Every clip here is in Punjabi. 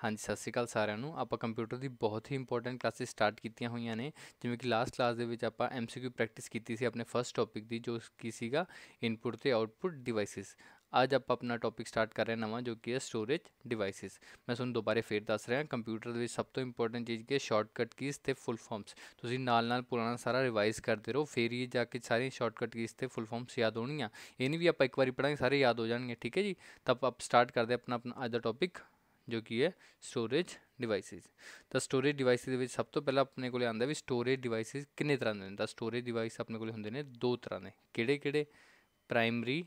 हाँ जी, सत श्री अकाल साਰਿਆਂ ਨੂੰ। ਆਪਾਂ ਕੰਪਿਊਟਰ ਦੀ ਬਹੁਤ ਹੀ ਇੰਪੋਰਟੈਂਟ ਕਲਾਸਿਸ ਸਟਾਰਟ ਕੀਤੀਆਂ ਹੋਈਆਂ ਨੇ। ਜਿਵੇਂ ਕਿ ਲਾਸਟ ਕਲਾਸ ਦੇ ਵਿੱਚ ਆਪਾਂ MCQ ਪ੍ਰੈਕਟਿਸ ਕੀਤੀ ਸੀ ਆਪਣੇ ਫਸਟ ਟੌਪਿਕ ਦੀ, ਜੋ ਕੀ ਸੀਗਾ ਇਨਪੁੱਟ ਤੇ ਆਊਟਪੁੱਟ ਡਿਵਾਈਸਿਸ। ਅੱਜ ਆਪਾਂ ਆਪਣਾ ਟੌਪਿਕ ਸਟਾਰਟ ਕਰ ਰਹੇ ਨਵਾਂ, ਜੋ ਕਿ ਹੈ ਸਟੋਰੇਜ ਡਿਵਾਈਸਿਸ। ਮੈਂ ਤੁਹਾਨੂੰ ਦੁਬਾਰੇ ਫੇਰ ਦੱਸ ਰਿਹਾ, ਕੰਪਿਊਟਰ ਦੇ ਵਿੱਚ ਸਭ ਤੋਂ ਇੰਪੋਰਟੈਂਟ ਚੀਜ਼ ਕੀ ਹੈ? ਸ਼ਾਰਟਕਟ ਕੀਜ਼ ਤੇ ਫੁੱਲ ਫਾਰਮਸ। ਤੁਸੀਂ ਨਾਲ ਨਾਲ ਪੁਰਾਣਾ ਸਾਰਾ ਰਿਵਾਈਜ਼ ਕਰਦੇ ਰਹੋ, ਫੇਰ ਹੀ ਜਾ ਕੇ ਸਾਰੀਆਂ ਸ਼ਾਰਟਕਟ ਕੀਜ਼ ਤੇ ਫੁੱਲ ਫਾਰਮਸ ਯਾਦ ਹੋਣਗੀਆਂ। ਇਹ ਨਹੀਂ ਵੀ ਆਪਾਂ ਇੱਕ ਵਾਰੀ ਪੜ੍ਹਾਂਗੇ ਸਾਰੇ ਯਾਦ ਹੋ ਜਾਣਗੇ, ਠੀਕ ਹੈ ਜੀ। ਤਾਂ ਆਪਾਂ ਸਟਾਰਟ ਕਰਦੇ ਆਪਣਾ ਅੱਜ ਦਾ ਟੌਪਿਕ, ਜੋ ਕਿ ਹੈ ਸਟੋਰੇਜ ਡਿਵਾਈਸਿਸ। ਤਾਂ ਸਟੋਰੇਜ ਡਿਵਾਈਸਿਸ ਦੇ ਵਿੱਚ ਸਭ ਤੋਂ ਪਹਿਲਾਂ ਆਪਣੇ ਕੋਲ ਆਉਂਦਾ ਵੀ ਸਟੋਰੇਜ ਡਿਵਾਈਸਿਸ ਕਿੰਨੇ ਤਰ੍ਹਾਂ ਦੇ ਨੇ। ਤਾਂ ਸਟੋਰੇਜ ਡਿਵਾਈਸ ਆਪਣੇ ਕੋਲ ਹੁੰਦੇ ਨੇ ਦੋ ਤਰ੍ਹਾਂ ਦੇ। ਕਿਹੜੇ ਕਿਹੜੇ? ਪ੍ਰਾਇਮਰੀ,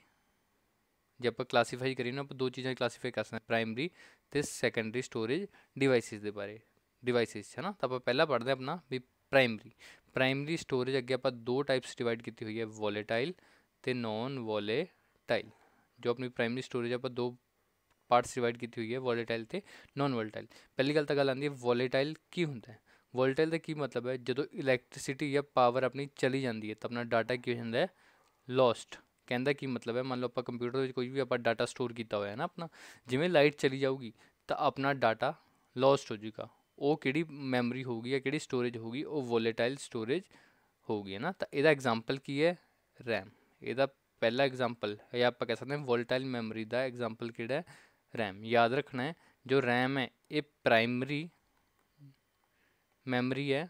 ਜੇ ਆਪਾਂ ਕਲਾਸੀਫਾਈ ਕਰੀਏ ਨਾ, ਆਪਾਂ ਦੋ ਚੀਜ਼ਾਂ ਕਲਾਸੀਫਾਈ ਕਰ ਸਕਦੇ ਹਾਂ, ਪ੍ਰਾਇਮਰੀ ਤੇ ਸੈਕੰਡਰੀ ਸਟੋਰੇਜ ਡਿਵਾਈਸਿਸ ਦੇ ਬਾਰੇ। ਡਿਵਾਈਸਿਸ ਹੈ ਨਾ, ਤਾਂ ਆਪਾਂ ਪਹਿਲਾਂ ਪੜ੍ਹਦੇ ਹਾਂ ਆਪਣਾ ਵੀ ਪ੍ਰਾਇਮਰੀ ਸਟੋਰੇਜ। ਅੱਗੇ ਆਪਾਂ ਦੋ ਟਾਈਪਸ ਡਿਵਾਈਡ ਕੀਤੀ ਹੋਈ ਹੈ, ਵੋਲੇਟਾਈਲ ਤੇ ਨੋਨ ਵੋਲੇਟਾਈਲ। ਜੋ ਆਪਣੀ ਪ੍ਰਾਇਮਰੀ ਸਟੋਰੇਜ ਆਪਾਂ ਦੋ ਪਾਰਟਸ ਡਿਵਾਈਡ ਕੀਤੀ ਹੋਈ ਹੈ, ਵੋਲੇਟਾਈਲ ਤੇ ਨੋਨ ਵੋਲੇਟਾਈਲ। ਪਹਿਲੀ ਗੱਲ ਤਾਂ ਗੱਲ ਆਉਂਦੀ ਹੈ ਵੋਲੇਟਾਈਲ ਕੀ ਹੁੰਦਾ ਹੈ। ਵੋਲੇਟਾਈਲ ਦਾ ਕੀ ਮਤਲਬ ਹੈ? ਜਦੋਂ ਇਲੈਕਟ੍ਰੀਸਿਟੀ ਜਾਂ ਪਾਵਰ ਆਪਣੀ ਚਲੀ ਜਾਂਦੀ ਹੈ ਤਾਂ ਆਪਣਾ ਡਾਟਾ ਕੀ ਹੋ ਜਾਂਦਾ ਹੈ? ਲੋਸਟ। ਕਹਿੰਦਾ ਕੀ ਮਤਲਬ ਹੈ? ਮੰਨ ਲਓ ਆਪਾਂ ਕੰਪਿਊਟਰ ਵਿੱਚ ਕੋਈ ਵੀ ਆਪਾਂ ਡਾਟਾ ਸਟੋਰ ਕੀਤਾ ਹੋਇਆ ਹੈ ਨਾ ਆਪਣਾ, ਜਿਵੇਂ ਲਾਈਟ ਚਲੀ ਜਾਊਗੀ ਤਾਂ ਆਪਣਾ ਡਾਟਾ ਲੋਸਟ ਹੋ ਜਾਊਗਾ। ਉਹ ਕਿਹੜੀ ਮੈਮਰੀ ਹੋਊਗੀ ਜਾਂ ਕਿਹੜੀ ਸਟੋਰੇਜ ਹੋਊਗੀ? ਉਹ ਵੋਲੇਟਾਈਲ ਸਟੋਰੇਜ ਹੋਊਗੀ, ਹੈ ਨਾ। ਤਾਂ ਇਹਦਾ ਐਗਜ਼ਾਮਪਲ ਕੀ ਹੈ? ਰੈਮ। ਇਹਦਾ ਪਹਿਲਾ ਐਗਜ਼ਾਮਪਲ, ਜਾਂ ਆਪਾਂ ਕਹਿ ਸਕਦੇ ਹਾਂ ਵੋਲੇਟਾਈਲ ਮੈਮਰੀ ਦਾ ਐਗਜ਼ਾਮਪਲ ਕਿਹੜਾ ਹੈ? रैम। याद रखना है जो रैम है ये प्राइमरी मैमरी है,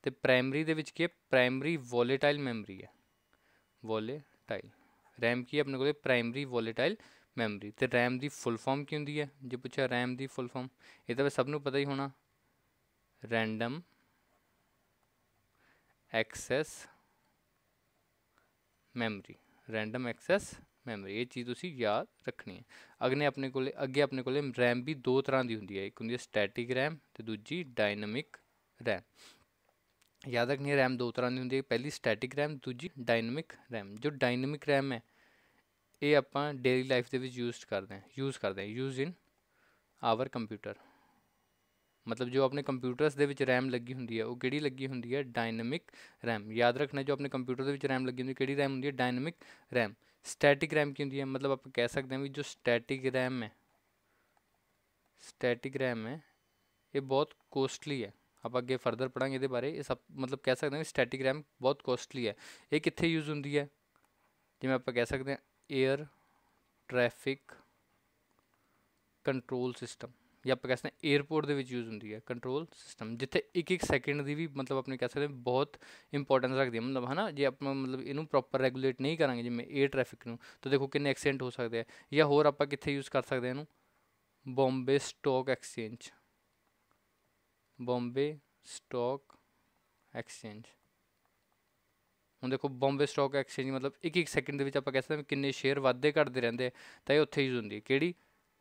तो प्राइमरी दे विच की है? प्राइमरी वोलेटाइल मैमरी है। वोलेटाइल रैम की अपने को प्राइमरी वोलेटाइल मैमरी। तो रैम की फुल फॉर्म की होंगी है? जो पूछा रैम की फुल फॉर्म, ये तो सबनों पता ही होना, random access memory. Random access memory, ये चीज़ तुसी याद रखनी है। अगे अपने को रैम भी दो तरह की होंगी है, एक होंगी स्टैटिक रैम तो दूजी डायनमिक रैम। याद रखनी है, रैम दो तरह की होंगी है, पहली स्टैटिक रैम, दूजी डायनमिक रैम। जो डायनमिक रैम है ये आप डेली लाइफ के यूज करते हैं यूज इन आवर कंप्यूटर। मतलब जो अपने कंप्यूटर्स के रैम लगी होंगी है वो किहड़ी लगी होंगी है? Dynamic RAM. याद रखना, जो अपने कंप्यूटर के रैम लगी होंगी किहड़ी रैम होंगी है? Dynamic RAM. स्टैटिक रैम की होंगी है? मतलब आप कह सकते हैं भी जो स्टैटिक रैम है ये बहुत कोस्टली है। आप अगे फर्दर पढ़ांगे ये बारे, ये सब मतलब कह सकते हैं स्टैटिक रैम बहुत कोस्टली है। ये कित्थे यूज होंगी है? जिवें आप कह सकते हैं एयर ट्रैफिक कंट्रोल सिस्टम, या आप कह सकते हैं एयरपोर्ट के यूज होंगी है कंट्रोल सिस्टम, जिथे एक सैकेंड की भी मतलब अपने कह सकते हैं बहुत इंपॉर्टेंस रखती है। मतलब है ना, जो आप मतलब इनू प्रॉपर रेगूलेट नहीं करेंगे जिवें एयर ट्रैफिक नू, तो देखो कितने एक्सीडेंट हो सकते हैं। या होर आप कित्थे यूज कर सकते हैं? Bombay stock exchange. Bombay stock exchange, ਹੁਣ देखो बॉम्बे स्टॉक एक्सचेंज मतलब एक सैकेंड के आप कह सकते हैं किन्ने शेयर वाधे घटते रहते हैं, तो ये उत्थे यूज होंगी है किहड़ी?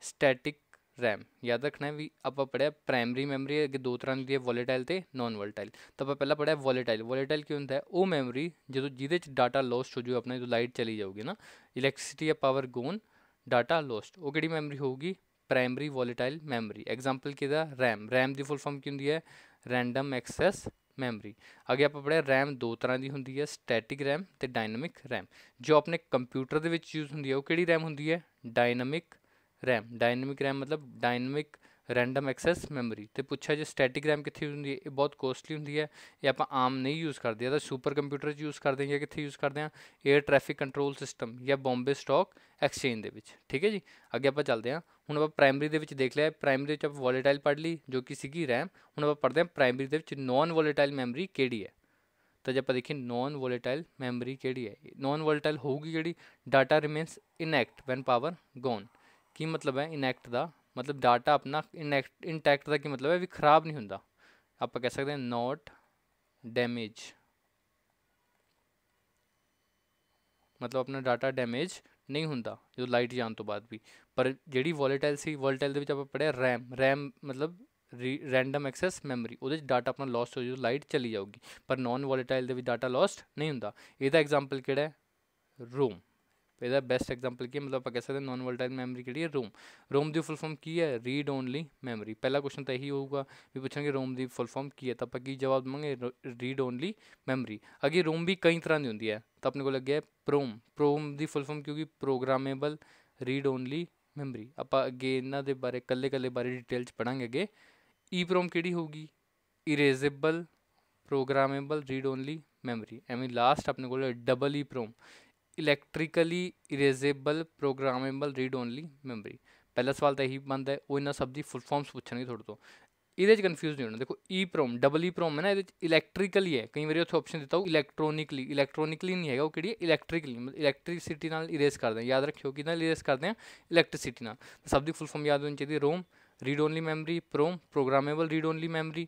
Static RAM. याद रखना है भी आप पढ़िया प्राइमरी मैमरी अगे दो तरह की है, वोलेटाइल तो नॉन वोलेटाइल। तो आप पहला पढ़िया वोलेटाइल। वोलेटाइल क्या होंगे है? वो मैमरी जो जिहदे डाटा लॉस्ट हो जाए अपने, जो लाइट चली जाऊगी ना, इलैक्ट्रिसिटी या पावर गोन, डाटा लॉस्ट, वो किहड़ी मैमरी होगी? Primary volatile memory. एग्जाम्पल किहदा? रैम। रैम की फुल फॉर्म की होंगी है? Random access memory. अगे आप पढ़िया रैम दो तरह की होंगी है, स्टैटिक रैम तो डायनमिक रैम। जो अपने कंप्यूटर के यूज होंगी है वो किहड़ी रैम होंगी है? Dynamic RAM. डायनमिक रैम मतलब डायनमिक रैंडम एक्सैस मैमरी। तो पूछा जो स्टैटिक रैम कित्थे होंगी है? ये बहुत कोस्टली होंगी है, ये आप आम नहीं यूज़ करते, तो सुपर कंप्यूटर यूज़ करते हैं या कित्थे यूज़ करते हैं? एयर ट्रैफिक कंट्रोल सिस्टम या बॉम्बे स्टॉक एक्सचेंज दे विच। ठीक है जी। अगे आप चलते हैं, हुण आप प्राइमरी दे विच देख लिया, प्राइमरी आप वोलेटाइल पढ़ ली जो कि सीगी रैम। हुण आप पढ़ते हैं प्राइमरी दे विच नॉन वोलेटाइल मैमरी किहड़ी है। तो जब आप देखिए नॉन वोलेटाइल मैमरी किहड़ी है, नॉन वोलेटाइल होगी किहड़ी? Data remains intact when power gone. की मतलब है इनएक्ट का? मतलब डाटा अपना इनटैक्ट का की मतलब है भी खराब नहीं होंदा। आप कह सकते हैं नॉट डैमेज, मतलब अपना डाटा डैमेज नहीं होंदा जो लाइट जान तो बाद भी। पर जिहड़ी वोलेटाइल सी, वोलेटाइल दे विच आपां पढ़िया रैम। रैम मतलब रैंडम एक्सैस मैमरी, वो डाटा अपना लॉस्ट हो जाए, लाइट चली जाऊगी। पर नॉन वोलेटाइल दे विच डाटा लॉस्ट नहीं होंदा। इहदा एग्जाम्पल किहड़ा है? रोम। ਇਹਦਾ ਬੈਸਟ ਐਗਜ਼ਾਮਪਲ ਕੀ मतलब आप कह सकते हैं नॉन वोलेटाइल मैमरी ਕਿਹੜੀ ਹੈ? रोम। रोम ਦੀ फुल फॉर्म ਕੀ ਹੈ? Read only memory. पहला क्वेश्चन तो यही होगा भी पूछेंगे रोम ਦੀ फुल फॉर्म ਕੀ ਹੈ, तो आप की जवाब देंगे रीड ओनली मैमरी। अगे रोम भी कई तरह की होंगी है, तो अपने को लगे प्रोम। प्रोम की फुल फॉर्म की होगी? Programmable read only memory. ਆਪਾਂ ਅੱਗੇ ਇਹਨਾਂ ਦੇ ਬਾਰੇ ਕੱਲੇ ਬਾਰੇ ਡਿਟੇਲ 'ਚ ਪੜਾਂਗੇ ਅੱਗੇ। EEPROM ਕਿਹੜੀ ਹੋਊਗੀ? Erasable programmable read only memory. ਐਵੇਂ ਲਾਸਟ ਆਪਣੇ ਕੋਲ double EEPROM, electrically erasable programmable read only memory. ਪਹਿਲਾ ਸਵਾਲ ਤਾਂ ਇਹੀ ਬਣਦਾ ਹੈ, ਉਹ ਇਹਨਾਂ ਸਭ ਦੀ ਫੁੱਲ ਫਾਰਮਸ ਪੁੱਛਣਗੇ ਤੁਹਾਡੇ ਤੋਂ, ਇਹਦੇ 'ਚ ਕਨਫਿਊਜ਼ ਨਹੀਂ ਹੋਣਾ। ਦੇਖੋ EEPROM ਡਬਲ EEPROM ਹੈ ਨਾ, ਇਹਦੇ 'ਚ ਇਲੈਕਟ੍ਰੀਕਲੀ ਹੈ, ਕਈ ਵਾਰੀ ਉੱਥੇ ਆਪਸ਼ਨ ਦਿੱਤਾ ਉਹ ਇਲੈਕਟ੍ਰੋਨਿਕਲੀ ਨਹੀਂ ਹੈਗਾ, ਉਹ ਕਿਹੜੀ ਹੈ? ਇਲੈਕਟ੍ਰੀਕਲੀ, ਮਤਲਬ ਇਲੈਕਟ੍ਰੀਸਿਟੀ ਨਾਲ ਇਰੇਜ਼ ਕਰਦੇ ਹਾਂ। ਯਾਦ ਰੱਖਿਓ ਕਿਹਦੇ ਨਾਲ ਇਰੇਜ਼ ਕਰਦੇ ਹਾਂ? ਇਲੈਕਟ੍ਰੀਸਿਟੀ ਨਾਲ। ਸਭ ਦੀ ਫੁੱਲ ਫਾਰਮ ਯਾਦ ਹੋਣੀ ਚਾਹੀਦੀ। ROM read only memory, PROM programmable read only memory,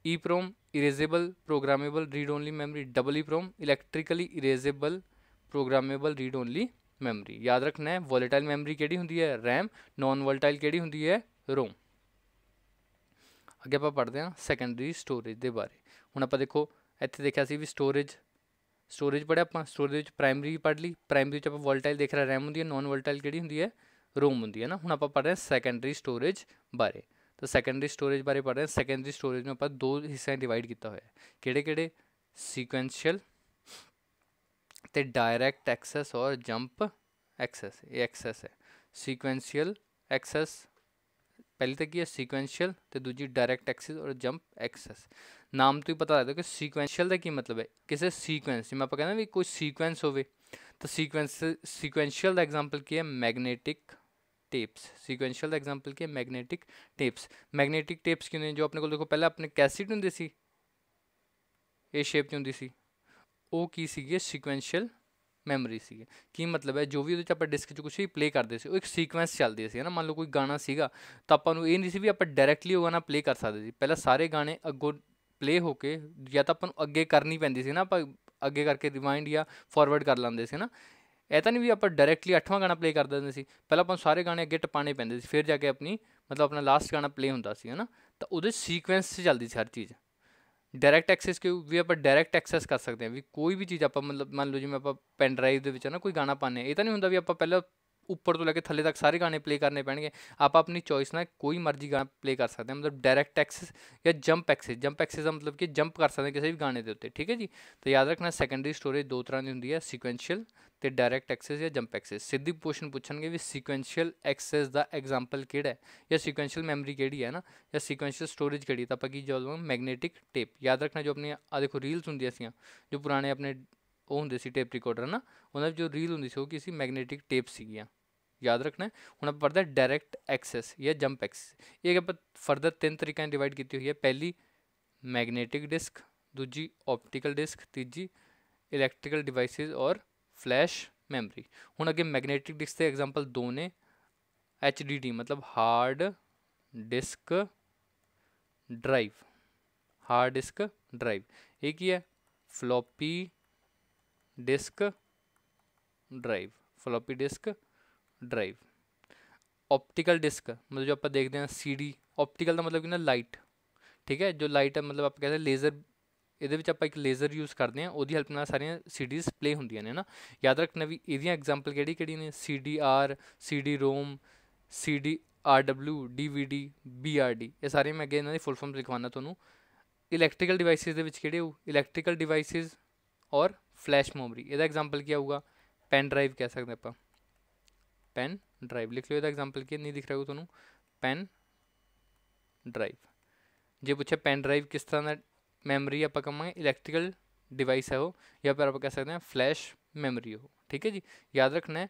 EEPROM erasable programmable read only memory, double EEPROM electrically erasable programmable read only memory. ਯਾਦ ਰੱਖਣਾ ਹੈ ਵੋਲੇਟਾਈਲ ਮੈਮਰੀ ਕਿਹੜੀ ਹੁੰਦੀ ਹੈ? RAM। ਨੋਨ ਵੋਲੇਟਾਈਲ ਕਿਹੜੀ ਹੁੰਦੀ ਹੈ? ROM। ਅੱਗੇ ਆਪਾਂ ਪੜ੍ਹਦੇ ਹਾਂ ਸੈਕੰਡਰੀ ਸਟੋਰੇਜ ਦੇ ਬਾਰੇ। ਹੁਣ ਆਪਾਂ ਦੇਖੋ ਇੱਥੇ ਦੇਖਿਆ ਸੀ ਵੀ ਸਟੋਰੇਜ ਪੜ੍ਹਿਆ ਆਪਾਂ। ਸਟੋਰੇਜ ਵਿੱਚ ਪ੍ਰਾਇਮਰੀ ਪੜ੍ਹ ਲਈ, ਪ੍ਰਾਇਮਰੀ ਵਿੱਚ ਆਪਾਂ ਵੋਲੇਟਾਈਲ ਦੇਖ ਰਿਹਾ RAM ਹੁੰਦੀ ਹੈ, ਨੋਨ ਵੋਲੇਟਾਈਲ ਕਿਹੜੀ ਹੁੰਦੀ ਹੈ? ROM ਹੁੰਦੀ ਹੈ ਨਾ। ਹੁਣ ਆਪਾਂ ਪੜ੍ਹ ਰਹੇ ਹਾਂ ਸੈਕੰਡਰੀ ਸਟੋਰੇਜ ਬਾਰੇ। ਤਾਂ ਸੈਕੰਡਰੀ ਸਟੋਰੇਜ ਬਾਰੇ ਪੜ੍ਹ ਰਹੇ ਹਾਂ। ਸੈਕੰਡਰੀ ਸਟੋਰੇਜ ਨੂੰ ਆਪਾਂ ਦੋ ਹਿੱਸਿਆਂ ਡਿਵਾਈਡ ਕੀਤਾ ਹੋਇਆ। ਕਿਹੜੇ? ਸੀਕੁਐਂਸ਼ੀਅਲ ਤੇ ਡਾਇਰੈਕਟ ਐਕਸੈਸ ਔਰ ਜੰਪ ਐਕਸੈਸ। ਇਹ ਐਕਸੈਸ ਹੈ ਸੀਕੁਐਂਸ਼ੀਅਲ ਐਕਸੈਸ, ਪਹਿਲੀ ਤਾਂ ਕੀ ਹੈ? ਸੀਕੁਐਂਸ਼ੀਅਲ, ਤੇ ਦੂਜੀ ਡਾਇਰੈਕਟ ਐਕਸੈਸ ਔਰ ਜੰਪ ਐਕਸੈਸ। ਨਾਮ ਤੋਂ ਹੀ ਪਤਾ ਲੱਗਦਾ ਕਿ ਸੀਕੁਐਂਸ਼ੀਅਲ ਦਾ ਕੀ ਮਤਲਬ ਹੈ? ਕਿਸੇ ਸੀਕੁਐਂਸ, ਜਿਵੇਂ ਆਪਾਂ ਕਹਿੰਦੇ ਵੀ ਕੋਈ ਸੀਕੁਐਂਸ ਹੋਵੇ, ਤਾਂ ਸੀਕੁਐਂਸ਼ੀਅਲ ਦਾ ਐਗਜ਼ਾਮਪਲ ਕੀ ਹੈ? ਮੈਗਨੇਟਿਕ ਟੇਪਸ। ਸੀਕੁਐਂਸ਼ੀਅਲ ਦਾ ਐਗਜ਼ਾਮਪਲ ਕੀ ਹੈ? ਮੈਗਨੇਟਿਕ ਟੇਪਸ। ਮੈਗਨੇਟਿਕ ਟੇਪਸ ਕੀ ਹੁੰਦੇ? ਜੋ ਆਪਣੇ ਕੋਲ ਦੇਖੋ ਪਹਿਲਾਂ ਆਪਣੇ ਕੈਸੇਟ ਹੁੰਦੇ ਸੀ, ਇਹ ਸ਼ੇਪ 'ਚ ਹੁੰਦੀ ਸੀ, ਉਹ ਕੀ ਸੀਗੇ? ਸੀਕੁਐਂਸ਼ੀਅਲ ਮੈਮਰੀ ਸੀਗੇ। ਕੀ ਮਤਲਬ ਹੈ? ਜੋ ਵੀ ਉਹਦੇ 'ਚ ਆਪਾਂ ਡਿਸਕ 'ਚ ਕੁਛ ਵੀ ਪਲੇ ਕਰਦੇ ਸੀ, ਉਹ ਇੱਕ ਸੀਕੁਐਂਸ ਚੱਲਦੀ ਸੀ, ਹੈ ਨਾ। ਮੰਨ ਲਓ ਕੋਈ ਗਾਣਾ ਸੀਗਾ, ਤਾਂ ਆਪਾਂ ਨੂੰ ਇਹ ਨਹੀਂ ਸੀ ਵੀ ਆਪਾਂ ਡਾਇਰੈਕਟਲੀ ਉਹ ਗਾਣਾ ਪਲੇ ਕਰ ਸਕਦੇ ਸੀ। ਪਹਿਲਾਂ ਸਾਰੇ ਗਾਣੇ ਅੱਗੋਂ ਪਲੇ ਹੋ ਕੇ ਜਾਂ ਤਾਂ ਆਪਾਂ ਨੂੰ ਅੱਗੇ ਕਰਨੀ ਪੈਂਦੀ ਸੀ ਨਾ, ਆਪਾਂ ਅੱਗੇ ਕਰਕੇ ਰਿਵਾਈਂਡ ਜਾਂ ਫਾਰਵਰਡ ਕਰ ਲੈਂਦੇ ਸੀ ਨਾ। ਇਹ ਤਾਂ ਨਹੀਂ ਵੀ ਆਪਾਂ ਡਾਇਰੈਕਟਲੀ 8ਵਾਂ ਗਾਣਾ ਪਲੇ ਕਰ ਦਿੰਦੇ ਸੀ, ਪਹਿਲਾਂ ਆਪਾਂ ਨੂੰ ਸਾਰੇ ਗਾਣੇ ਅੱਗੇ ਟਪਾਉਣੇ ਪੈਂਦੇ ਸੀ, ਫਿਰ ਜਾ ਕੇ ਆਪਣਾ ਲਾਸਟ ਗਾਣਾ ਪਲੇ ਹੁੰਦਾ ਸੀ, ਹੈ ਨਾ। ਤਾਂ ਉਹਦੇ ਸੀਕੁਐਂਸ 'ਚ ਚੱਲਦੀ ਸੀ ਹਰ ਚੀਜ਼। ਡਾਇਰੈਕਟ ਐਕਸੈਸ ਵੀ ਆਪਾਂ ਡਾਇਰੈਕਟ ਐਕਸੈਸ ਕਰ ਸਕਦੇ ਹਾਂ, ਵੀ ਕੋਈ ਵੀ ਚੀਜ਼ ਆਪਾਂ ਮਤਲਬ ਮੰਨ ਲਓ ਜਿਵੇਂ ਆਪਾਂ ਪੈਨ ਡਰਾਈਵ ਦੇ ਵਿੱਚ ਨਾ ਕੋਈ ਗਾਣਾ ਪਾਉਂਦੇ ਹਾਂ, ਇਹ ਤਾਂ ਨਹੀਂ ਹੁੰਦਾ ਵੀ ਆਪਾਂ ਪਹਿਲਾਂ ਉੱਪਰ ਤੋਂ ਲੈ ਕੇ ਥੱਲੇ ਤੱਕ ਸਾਰੇ ਗਾਣੇ ਪਲੇ ਕਰਨੇ ਪੈਣਗੇ। ਆਪਾਂ ਆਪਣੀ ਚੋਇਸ ਨਾਲ ਕੋਈ ਮਰਜ਼ੀ ਗਾਣਾ ਪਲੇ ਕਰ ਸਕਦੇ ਹਾਂ, ਮਤਲਬ ਡਾਇਰੈਕਟ ਐਕਸੈਸ ਜਾਂ ਜੰਪ ਐਕਸੈਸ। ਜੰਪ ਐਕਸੈਸ ਦਾ ਮਤਲਬ ਕਿ ਜੰਪ ਕਰ ਸਕਦੇ ਕਿਸੇ ਵੀ ਗਾਣੇ ਦੇ ਉੱਤੇ, ਠੀਕ ਹੈ ਜੀ। ਤਾਂ ਯਾਦ ਰੱਖਣਾ ਸੈਕੰਡਰੀ ਸਟੋਰੇਜ ਦੋ ਤਰ੍ਹਾਂ ਦੀ ਹੁੰਦੀ ਹੈ, ਸੀਕੁਐਂਸ਼ੀਅਲ ਤੇ ਡਾਇਰੈਕਟ ਐਕਸੈਸ ਜਾਂ ਜੰਪ ਐਕਸੈਸ। ਸਿੱਧੀ ਕੁਐਸਚਨ ਪੁੱਛਣਗੇ ਵੀ ਸੀਕੁਐਂਸ਼ੀਅਲ ਐਕਸੈਸ ਦਾ ਐਗਜ਼ਾਮਪਲ ਕਿਹੜਾ ਹੈ, ਜਾਂ ਸੀਕੁਐਂਸ਼ੀਅਲ ਮੈਮਰੀ ਕਿਹੜੀ ਹੈ ਨਾ, ਜਾਂ ਸੀਕੁਐਂਸ਼ੀਅਲ ਸਟੋਰੇਜ ਕਿਹੜੀ, ਤਾਂ ਆਪਾਂ ਕੀ ਜਵਾਬ? Magnetic tape. ਯਾਦ ਰੱਖਣਾ ਜੋ ਆਪਣੀਆਂ ਆ ਦੇਖੋ ਰੀਲਸ ਹੁੰਦੀਆਂ ਸੀ, ਜੋ ਪੁਰਾਣੇ ਆਪਣੇ ਉਹ ਹੁੰਦੇ ਸੀ ਟੇਪ ਰਿਕਾਰਡਰ ਨਾ, ਉਹਨਾਂ ਵਿੱਚ ਜੋ ਰੀਲ ਹੁੰਦੀ ਸੀ ਉਹ ਕੀ ਸੀ? ਮੈਗਨੇਟਿਕ ਟੇਪ ਸੀਗੀਆਂ। ਯਾਦ ਰੱਖਣਾ। ਹੁਣ ਆਪਾਂ ਪੜ੍ਹਦੇ ਡਾਇਰੈਕਟ ਐਕਸੈਸ ਜਾਂ ਜੰਪ ਐਕਸੈਸ। ਇਹ ਆਪਾਂ ਫਰਦਰ ਤਿੰਨ ਤਰੀਕਿਆਂ ਡਿਵਾਈਡ ਕੀਤੀ ਹੋਈ ਹੈ। ਪਹਿਲੀ ਮੈਗਨੇਟਿਕ ਡਿਸਕ, ਦੂਜੀ ਆਪਟੀਕਲ ਡਿਸਕ, ਤੀਜੀ ਇਲੈਕਟ੍ਰੀਕਲ ਡਿਵਾਈਸਿਸ ਔਰ ਫਲੈਸ਼ ਮੈਮਰੀ। ਹੁਣ ਅੱਗੇ ਮੈਗਨੇਟਿਕ ਡਿਸਕ ਦੇ ਐਗਜ਼ਾਮਪਲ ਦੋ ਨੇ, HDD ਮਤਲਬ hard disk drive. Hard disk drive ਇਹ ਕੀ ਹੈ? Floppy disk drive. Floppy disk drive. Optical disk ਮਤਲਬ ਜੋ ਆਪਾਂ ਦੇਖਦੇ ਹਾਂ CD, ਆਪਟੀਕਲ ਦਾ ਮਤਲਬ ਕਿ ਨਾ ਲਾਈਟ, ਠੀਕ ਹੈ। ਜੋ ਲਾਈਟ ਹੈ ਮਤਲਬ ਆਪਾਂ ਕਹਿੰਦੇ ਲੇਜ਼ਰ, ਇਹਦੇ ਵਿੱਚ ਆਪਾਂ ਇੱਕ ਲੇਜ਼ਰ ਯੂਜ਼ ਕਰਦੇ ਹਾਂ, ਉਹਦੀ ਹੈਲਪ ਨਾਲ ਸਾਰੀਆਂ CDs ਪਲੇ ਹੁੰਦੀਆਂ ਨੇ ਨਾ। ਯਾਦ ਰੱਖਣਾ ਵੀ ਇਹਦੀਆਂ ਐਗਜ਼ਾਮਪਲ ਕਿਹੜੀ ਨੇ? CDR, CD-ROM, CDRW, DVD, BRD। ਇਹ ਸਾਰੇ ਮੈਂ ਅੱਗੇ ਇਹਨਾਂ ਦੀ ਫੁੱਲ ਫਾਰਮ ਲਿਖਵਾਉਣਾ ਤੁਹਾਨੂੰ। ਇਲੈਕਟ੍ਰੀਕਲ ਡਿਵਾਈਸਿਸ ਦੇ ਵਿੱਚ ਕਿਹੜੇ ਹੋ? ਇਲੈਕਟ੍ਰੀਕਲ ਡਿਵਾਈਸਿਸ ਔਰ ਫਲੈਸ਼ ਮੈਮਰੀ। ਇਹਦਾ ਐਗਜ਼ਾਮਪਲ ਕੀ ਆਊਗਾ? ਪੈਨ ਡਰਾਈਵ ਕਹਿ ਸਕਦੇ ਆਪਾਂ, ਪੈਨ ਡਰਾਈਵ ਲਿਖ ਲਿਓ। ਇਹਦਾ ਐਗਜ਼ਾਮਪਲ ਕੀ ਨਹੀਂ ਦਿਖ ਰਿਹਾ ਤੁਹਾਨੂੰ? Pen drive. ਜੇ ਪੁੱਛਿਆ ਪੈਨ ਡਰਾਈਵ ਕਿਸ ਤਰ੍ਹਾਂ ਦਾ ਮੈਮਰੀ, ਆਪਾਂ ਕਹਾਂਗੇ ਇਲੈਕਟ੍ਰੀਕਲ ਡਿਵਾਈਸ ਹੈ ਉਹ, ਜਾਂ ਫਿਰ ਆਪਾਂ ਕਹਿ ਸਕਦੇ ਹਾਂ ਫਲੈਸ਼ ਮੈਮਰੀ ਉਹ, ਠੀਕ ਹੈ ਜੀ। ਯਾਦ ਰੱਖਣਾ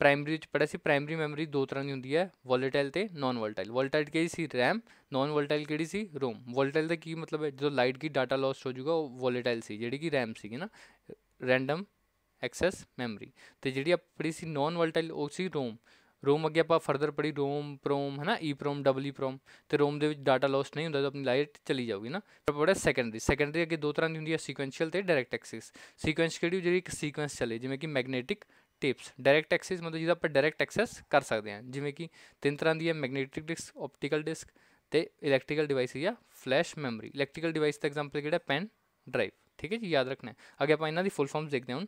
ਪ੍ਰਾਇਮਰੀ ਵਿੱਚ ਪੜ੍ਹਿਆ ਸੀ, ਪ੍ਰਾਇਮਰੀ ਮੈਮਰੀ ਦੋ ਤਰ੍ਹਾਂ ਦੀ ਹੁੰਦੀ ਹੈ, ਵੋਲੇਟਾਈਲ ਤੇ ਨੋਨ ਵੋਲੇਟਾਈਲ। ਵੋਲੇਟਾਈਲ ਕਿਹੜੀ ਸੀ? RAM। ਨੋਨ ਵੋਲੇਟਾਈਲ ਕਿਹੜੀ ਸੀ? ROM। ਵੋਲੇਟਾਈਲ ਦਾ ਕੀ ਮਤਲਬ ਹੈ? ਜਦੋਂ ਲਾਈਟ ਕੀ ਡਾਟਾ ਲੋਸ ਹੋ ਜਾਊਗਾ ਉਹ ਵੋਲੇਟਾਈਲ ਸੀ, ਜਿਹੜੀ ਕਿ RAM ਸੀਗੀ ਨਾ, ਰੈਂਡਮ ਐਕਸੈਸ ਮੈਮਰੀ। ਤੇ ਜਿਹੜੀ ਆਪਣੀ ਸੀ ਨੋਨ ਵੋਲੇਟਾਈਲ ਉਹ ਸੀ ROM। ROM ਅੱਗੇ ਆਪਾਂ ਫਰਦਰ ਪੜ੍ਹੀ, ROM, PROM ਹੈ ਨਾ, EEPROM, ਡਬਲ EEPROM। ਤੇ ROM ਦੇ ਵਿੱਚ ਡਾਟਾ ਲੋਸ ਨਹੀਂ ਹੁੰਦਾ, ਤਾਂ ਆਪਣੀ ਲਾਈਟ ਚਲੀ ਜਾਊਗੀ ਨਾ। ਫਿਰ ਪੜ੍ਹਿਆ ਸੈਕੰਡਰੀ। ਸੈਕੰਡਰੀ ਅੱਗੇ ਦੋ ਤਰ੍ਹਾਂ ਦੀ ਹੁੰਦੀ ਹੈ, ਸੀਕੁਐਂਸ਼ੀਅਲ ਤੇ ਡਾਇਰੈਕਟ ਐਕਸੈਸ। ਸੀਕੁਐਂਸ ਕਿਹੜੀ? ਜਿਹੜੀ ਇੱਕ ਸੀਕੁਐਂਸ ਚੱਲੇ, ਜਿਵੇਂ ਕਿ ਮੈਗਨੇਟਿਕ ਟੇਪਸ। ਡਾਇਰੈਕਟ ਐਕਸੈਸ ਮਤਲਬ ਜਿਹਦਾ ਆਪਾਂ ਡਾਇਰੈਕਟ ਐਕਸੈਸ ਕਰ ਸਕਦੇ ਹਾਂ, ਜਿਵੇਂ ਕਿ ਤਿੰਨ ਤਰ੍ਹਾਂ ਦੀ ਹੈ, ਮੈਗਨੇਟਿਕ ਡਿਸਕ, ਆਪਟੀਕਲ ਡਿਸਕ ਤੇ ਇਲੈਕਟ੍ਰੀਕਲ ਡਿਵਾਈਸ ਜਾਂ ਫਲੈਸ਼ ਮੈਮਰੀ। ਇਲੈਕਟ੍ਰੀਕਲ ਡਿਵਾਈਸ ਦਾ ਐਗਜ਼ਾਮਪਲ ਕਿਹੜਾ? ਪੈਨ ਡਰਾਈਵ, ਠੀਕ ਹੈ ਜੀ। ਯਾਦ ਰੱਖਣਾ। ਅੱਗੇ ਆਪਾਂ ਇਹਨਾਂ ਦੀ ਫੁੱਲ ਫਾਰਮਸ ਦੇਖਦੇ ਹਾਂ ਹੁਣ।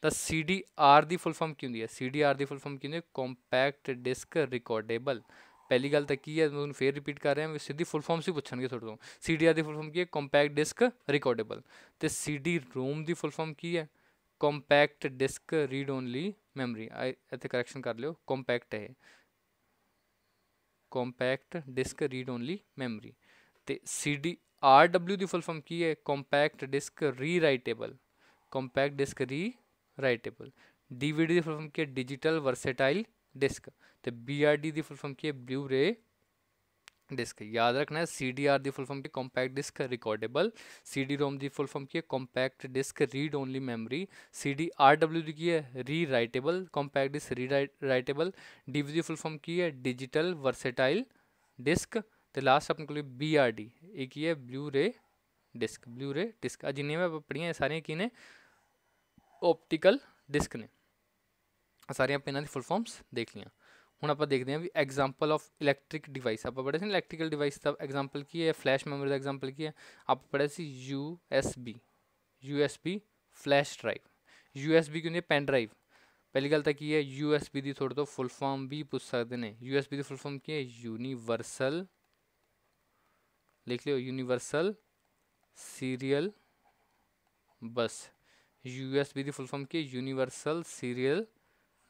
ਤਾਂ CDR ਦੀ ਫੁੱਲ ਫਾਰਮ ਕੀ ਹੁੰਦੀ ਹੈ? CDR ਦੀ ਫੁੱਲ ਫਾਰਮ ਕੀ ਹੁੰਦੀ ਹੈ? Compact disc recordable. ਪਹਿਲੀ ਗੱਲ ਤਾਂ ਕੀ ਹੈ, ਮੈਂ ਤੁਹਾਨੂੰ ਫੇਰ ਰਿਪੀਟ ਕਰ ਰਿਹਾ, ਸਿੱਧੀ ਫੁੱਲ ਫਾਰਮਸ ਹੀ ਪੁੱਛਣਗੇ ਤੁਹਾਡੇ ਤੋਂ। CDR ਦੀ ਫੁੱਲ ਫਾਰਮ ਕੀ ਹੈ? Compact disc recordable. ਤੇ CD-ROM ਦੀ ਫੁੱਲ ਫਾਰਮ ਕੀ ਹੈ? Compact disc read only memory, ਇੱਥੇ ਕਰੈਕਸ਼ਨ ਕਰ ਲਿਓ, ਕੰਪੈਕਟ ਹੈ, compact disc read only memory. ਤੇ CDRW ਦੀ ਫੁੱਲ ਫਾਰਮ ਕੀ ਹੈ? Compact disc rewritable, compact disc rewritable. DVD ਦੀ ਫੁੱਲ ਫਾਰਮ ਕੀ ਹੈ? Digital versatile disc. ਤੇ BRD ਦੀ ਫੁੱਲ ਫਾਰਮ ਕੀ ਹੈ? Blu ray disc. याद रखना है CDR ਦੀ ਫੁੱਲ ਫਾਰਮ ਕੀ? Compact disc recordable. CD-ROM ਦੀ ਫੁੱਲ ਫਾਰਮ ਕੀ ਹੈ? Compact disc read only memory. CDRW ਦੀ ਕੀ ਹੈ? Rewritable, compact disc rewritable. DVD ਦੀ ਫੁੱਲ ਫਾਰਮ ਕੀ ਹੈ? Digital versatile disc. ਤੇ ਲਾਸਟ ਆਪਣੇ ਕੋਲ BRD, ਇਹ ਕੀ ਹੈ? ਬਲੂ ਰੇ ਡਿਸਕ, ਬਲੂ ਰੇ ਡਿਸਕ। ਆ ਜਿੰਨੀਆਂ ਮੈਂ ਪੜ੍ਹੀਆਂ ਇਹ ਸਾਰੀਆਂ ਕੀ ਨੇ? ਓਪਟੀਕਲ ਡਿਸਕ ਨੇ। ਸਾਰੀਆਂ ਆਪਾਂ ਇਹਨਾਂ ਦੀ ਫੁੱਲ ਫਾਰਮਸ ਦੇਖ ਲਈਆਂ। ਹੁਣ ਆਪਾਂ ਦੇਖਦੇ ਹਾਂ ਵੀ ਐਗਜ਼ਾਮਪਲ ਆਫ ਇਲੈਕਟ੍ਰਿਕ ਡਿਵਾਈਸ। ਆਪਾਂ ਪੜ੍ਹੇ ਸੀ ਇਲੈਕਟ੍ਰੀਕਲ ਡਿਵਾਈਸ ਦਾ ਐਗਜ਼ਾਮਪਲ ਕੀ ਹੈ? ਫਲੈਸ਼ ਮੈਮਰੀ ਦਾ ਐਗਜ਼ਾਮਪਲ ਕੀ ਹੈ? ਆਪਾਂ ਪੜ੍ਹਿਆ ਸੀ USB ਫਲੈਸ਼ ਡਰਾਈਵ। USB ਕੀ ਹੁੰਦੀ ਹੈ? Pen drive. ਪਹਿਲੀ ਗੱਲ ਤਾਂ ਕੀ ਹੈ? USB ਦੀ ਤੁਹਾਡੇ ਤੋਂ ਫੁੱਲ ਫਾਰਮ ਵੀ ਪੁੱਛ ਸਕਦੇ ਨੇ। USB ਦੀ ਫੁੱਲ ਫਾਰਮ ਕੀ ਹੈ? ਯੂਨੀਵਰਸਲ, ਲਿਖ ਲਿਓ, ਯੂਨੀਵਰਸਲ ਸੀਰੀਅਲ ਬਸ। USB ਦੀ ਫੁੱਲ ਫਾਰਮ ਕੀ ਹੈ? ਯੂਨੀਵਰਸਲ ਸੀਰੀਅਲ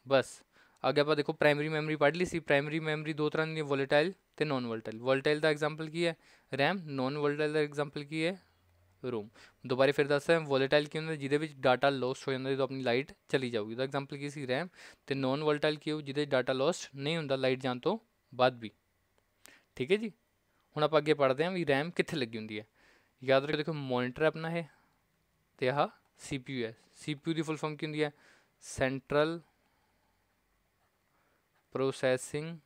ਬਸ। ਅੱਗੇ ਆਪਾਂ ਦੇਖੋ ਪ੍ਰਾਇਮਰੀ ਮੈਮਰੀ ਪੜ੍ਹ ਲਈ ਸੀ। ਪ੍ਰਾਇਮਰੀ ਮੈਮਰੀ ਦੋ ਤਰ੍ਹਾਂ ਦੀ ਹੈ, ਵੋਲੇਟਾਈਲ ਤੇ ਨੋਨ ਵੋਲੇਟਾਈਲ। ਵੋਲੇਟਾਈਲ ਦਾ ਐਗਜ਼ਾਮਪਲ ਕੀ ਹੈ? ਰੈਮ। ਨੋਨ ਵੋਲੇਟਾਈਲ ਦਾ ਐਗਜ਼ਾਮਪਲ ਕੀ ਹੈ? ਰੋਮ। ਦੁਬਾਰਾ ਫਿਰ ਦੱਸਦਾ, ਵੋਲੇਟਾਈਲ ਕੀ ਹੁੰਦਾ? ਜਿਹਦੇ ਵਿੱਚ ਡਾਟਾ ਲੋਸਟ ਹੋ ਜਾਂਦਾ ਜਦੋਂ ਆਪਣੀ ਲਾਈਟ ਚਲੀ ਜਾਊਗੀ। ਉਹਦਾ ਐਗਜ਼ਾਮਪਲ ਕੀ ਸੀ? ਰੈਮ। ਤੇ ਨੋਨ ਵੋਲੇਟਾਈਲ ਕੀ ਹੋਊ? ਜਿਹਦੇ ਡਾਟਾ ਲੋਸਟ ਨਹੀਂ ਹੁੰਦਾ ਲਾਈਟ ਜਾਣ ਤੋਂ ਬਾਅਦ ਵੀ। ਠੀਕ ਹੈ ਜੀ। ਹੁਣ ਆਪਾਂ ਅੱਗੇ ਪੜ੍ਹਦੇ ਹਾਂ ਵੀ ਰੈਮ ਕਿੱਥੇ ਲੱਗੀ ਹੁੰਦੀ ਹੈ। ਯਾਦ ਰੱਖੋ, ਦੇਖੋ ਮੋਨੀਟਰ ਆਪਣਾ ਹੈ ਤੇ ਆਹ CPU ਹੈ। CPU ਦੀ ਫੁੱਲ ਫਾਰਮ ਕੀ ਹੁੰਦੀ ਹੈ? Central processing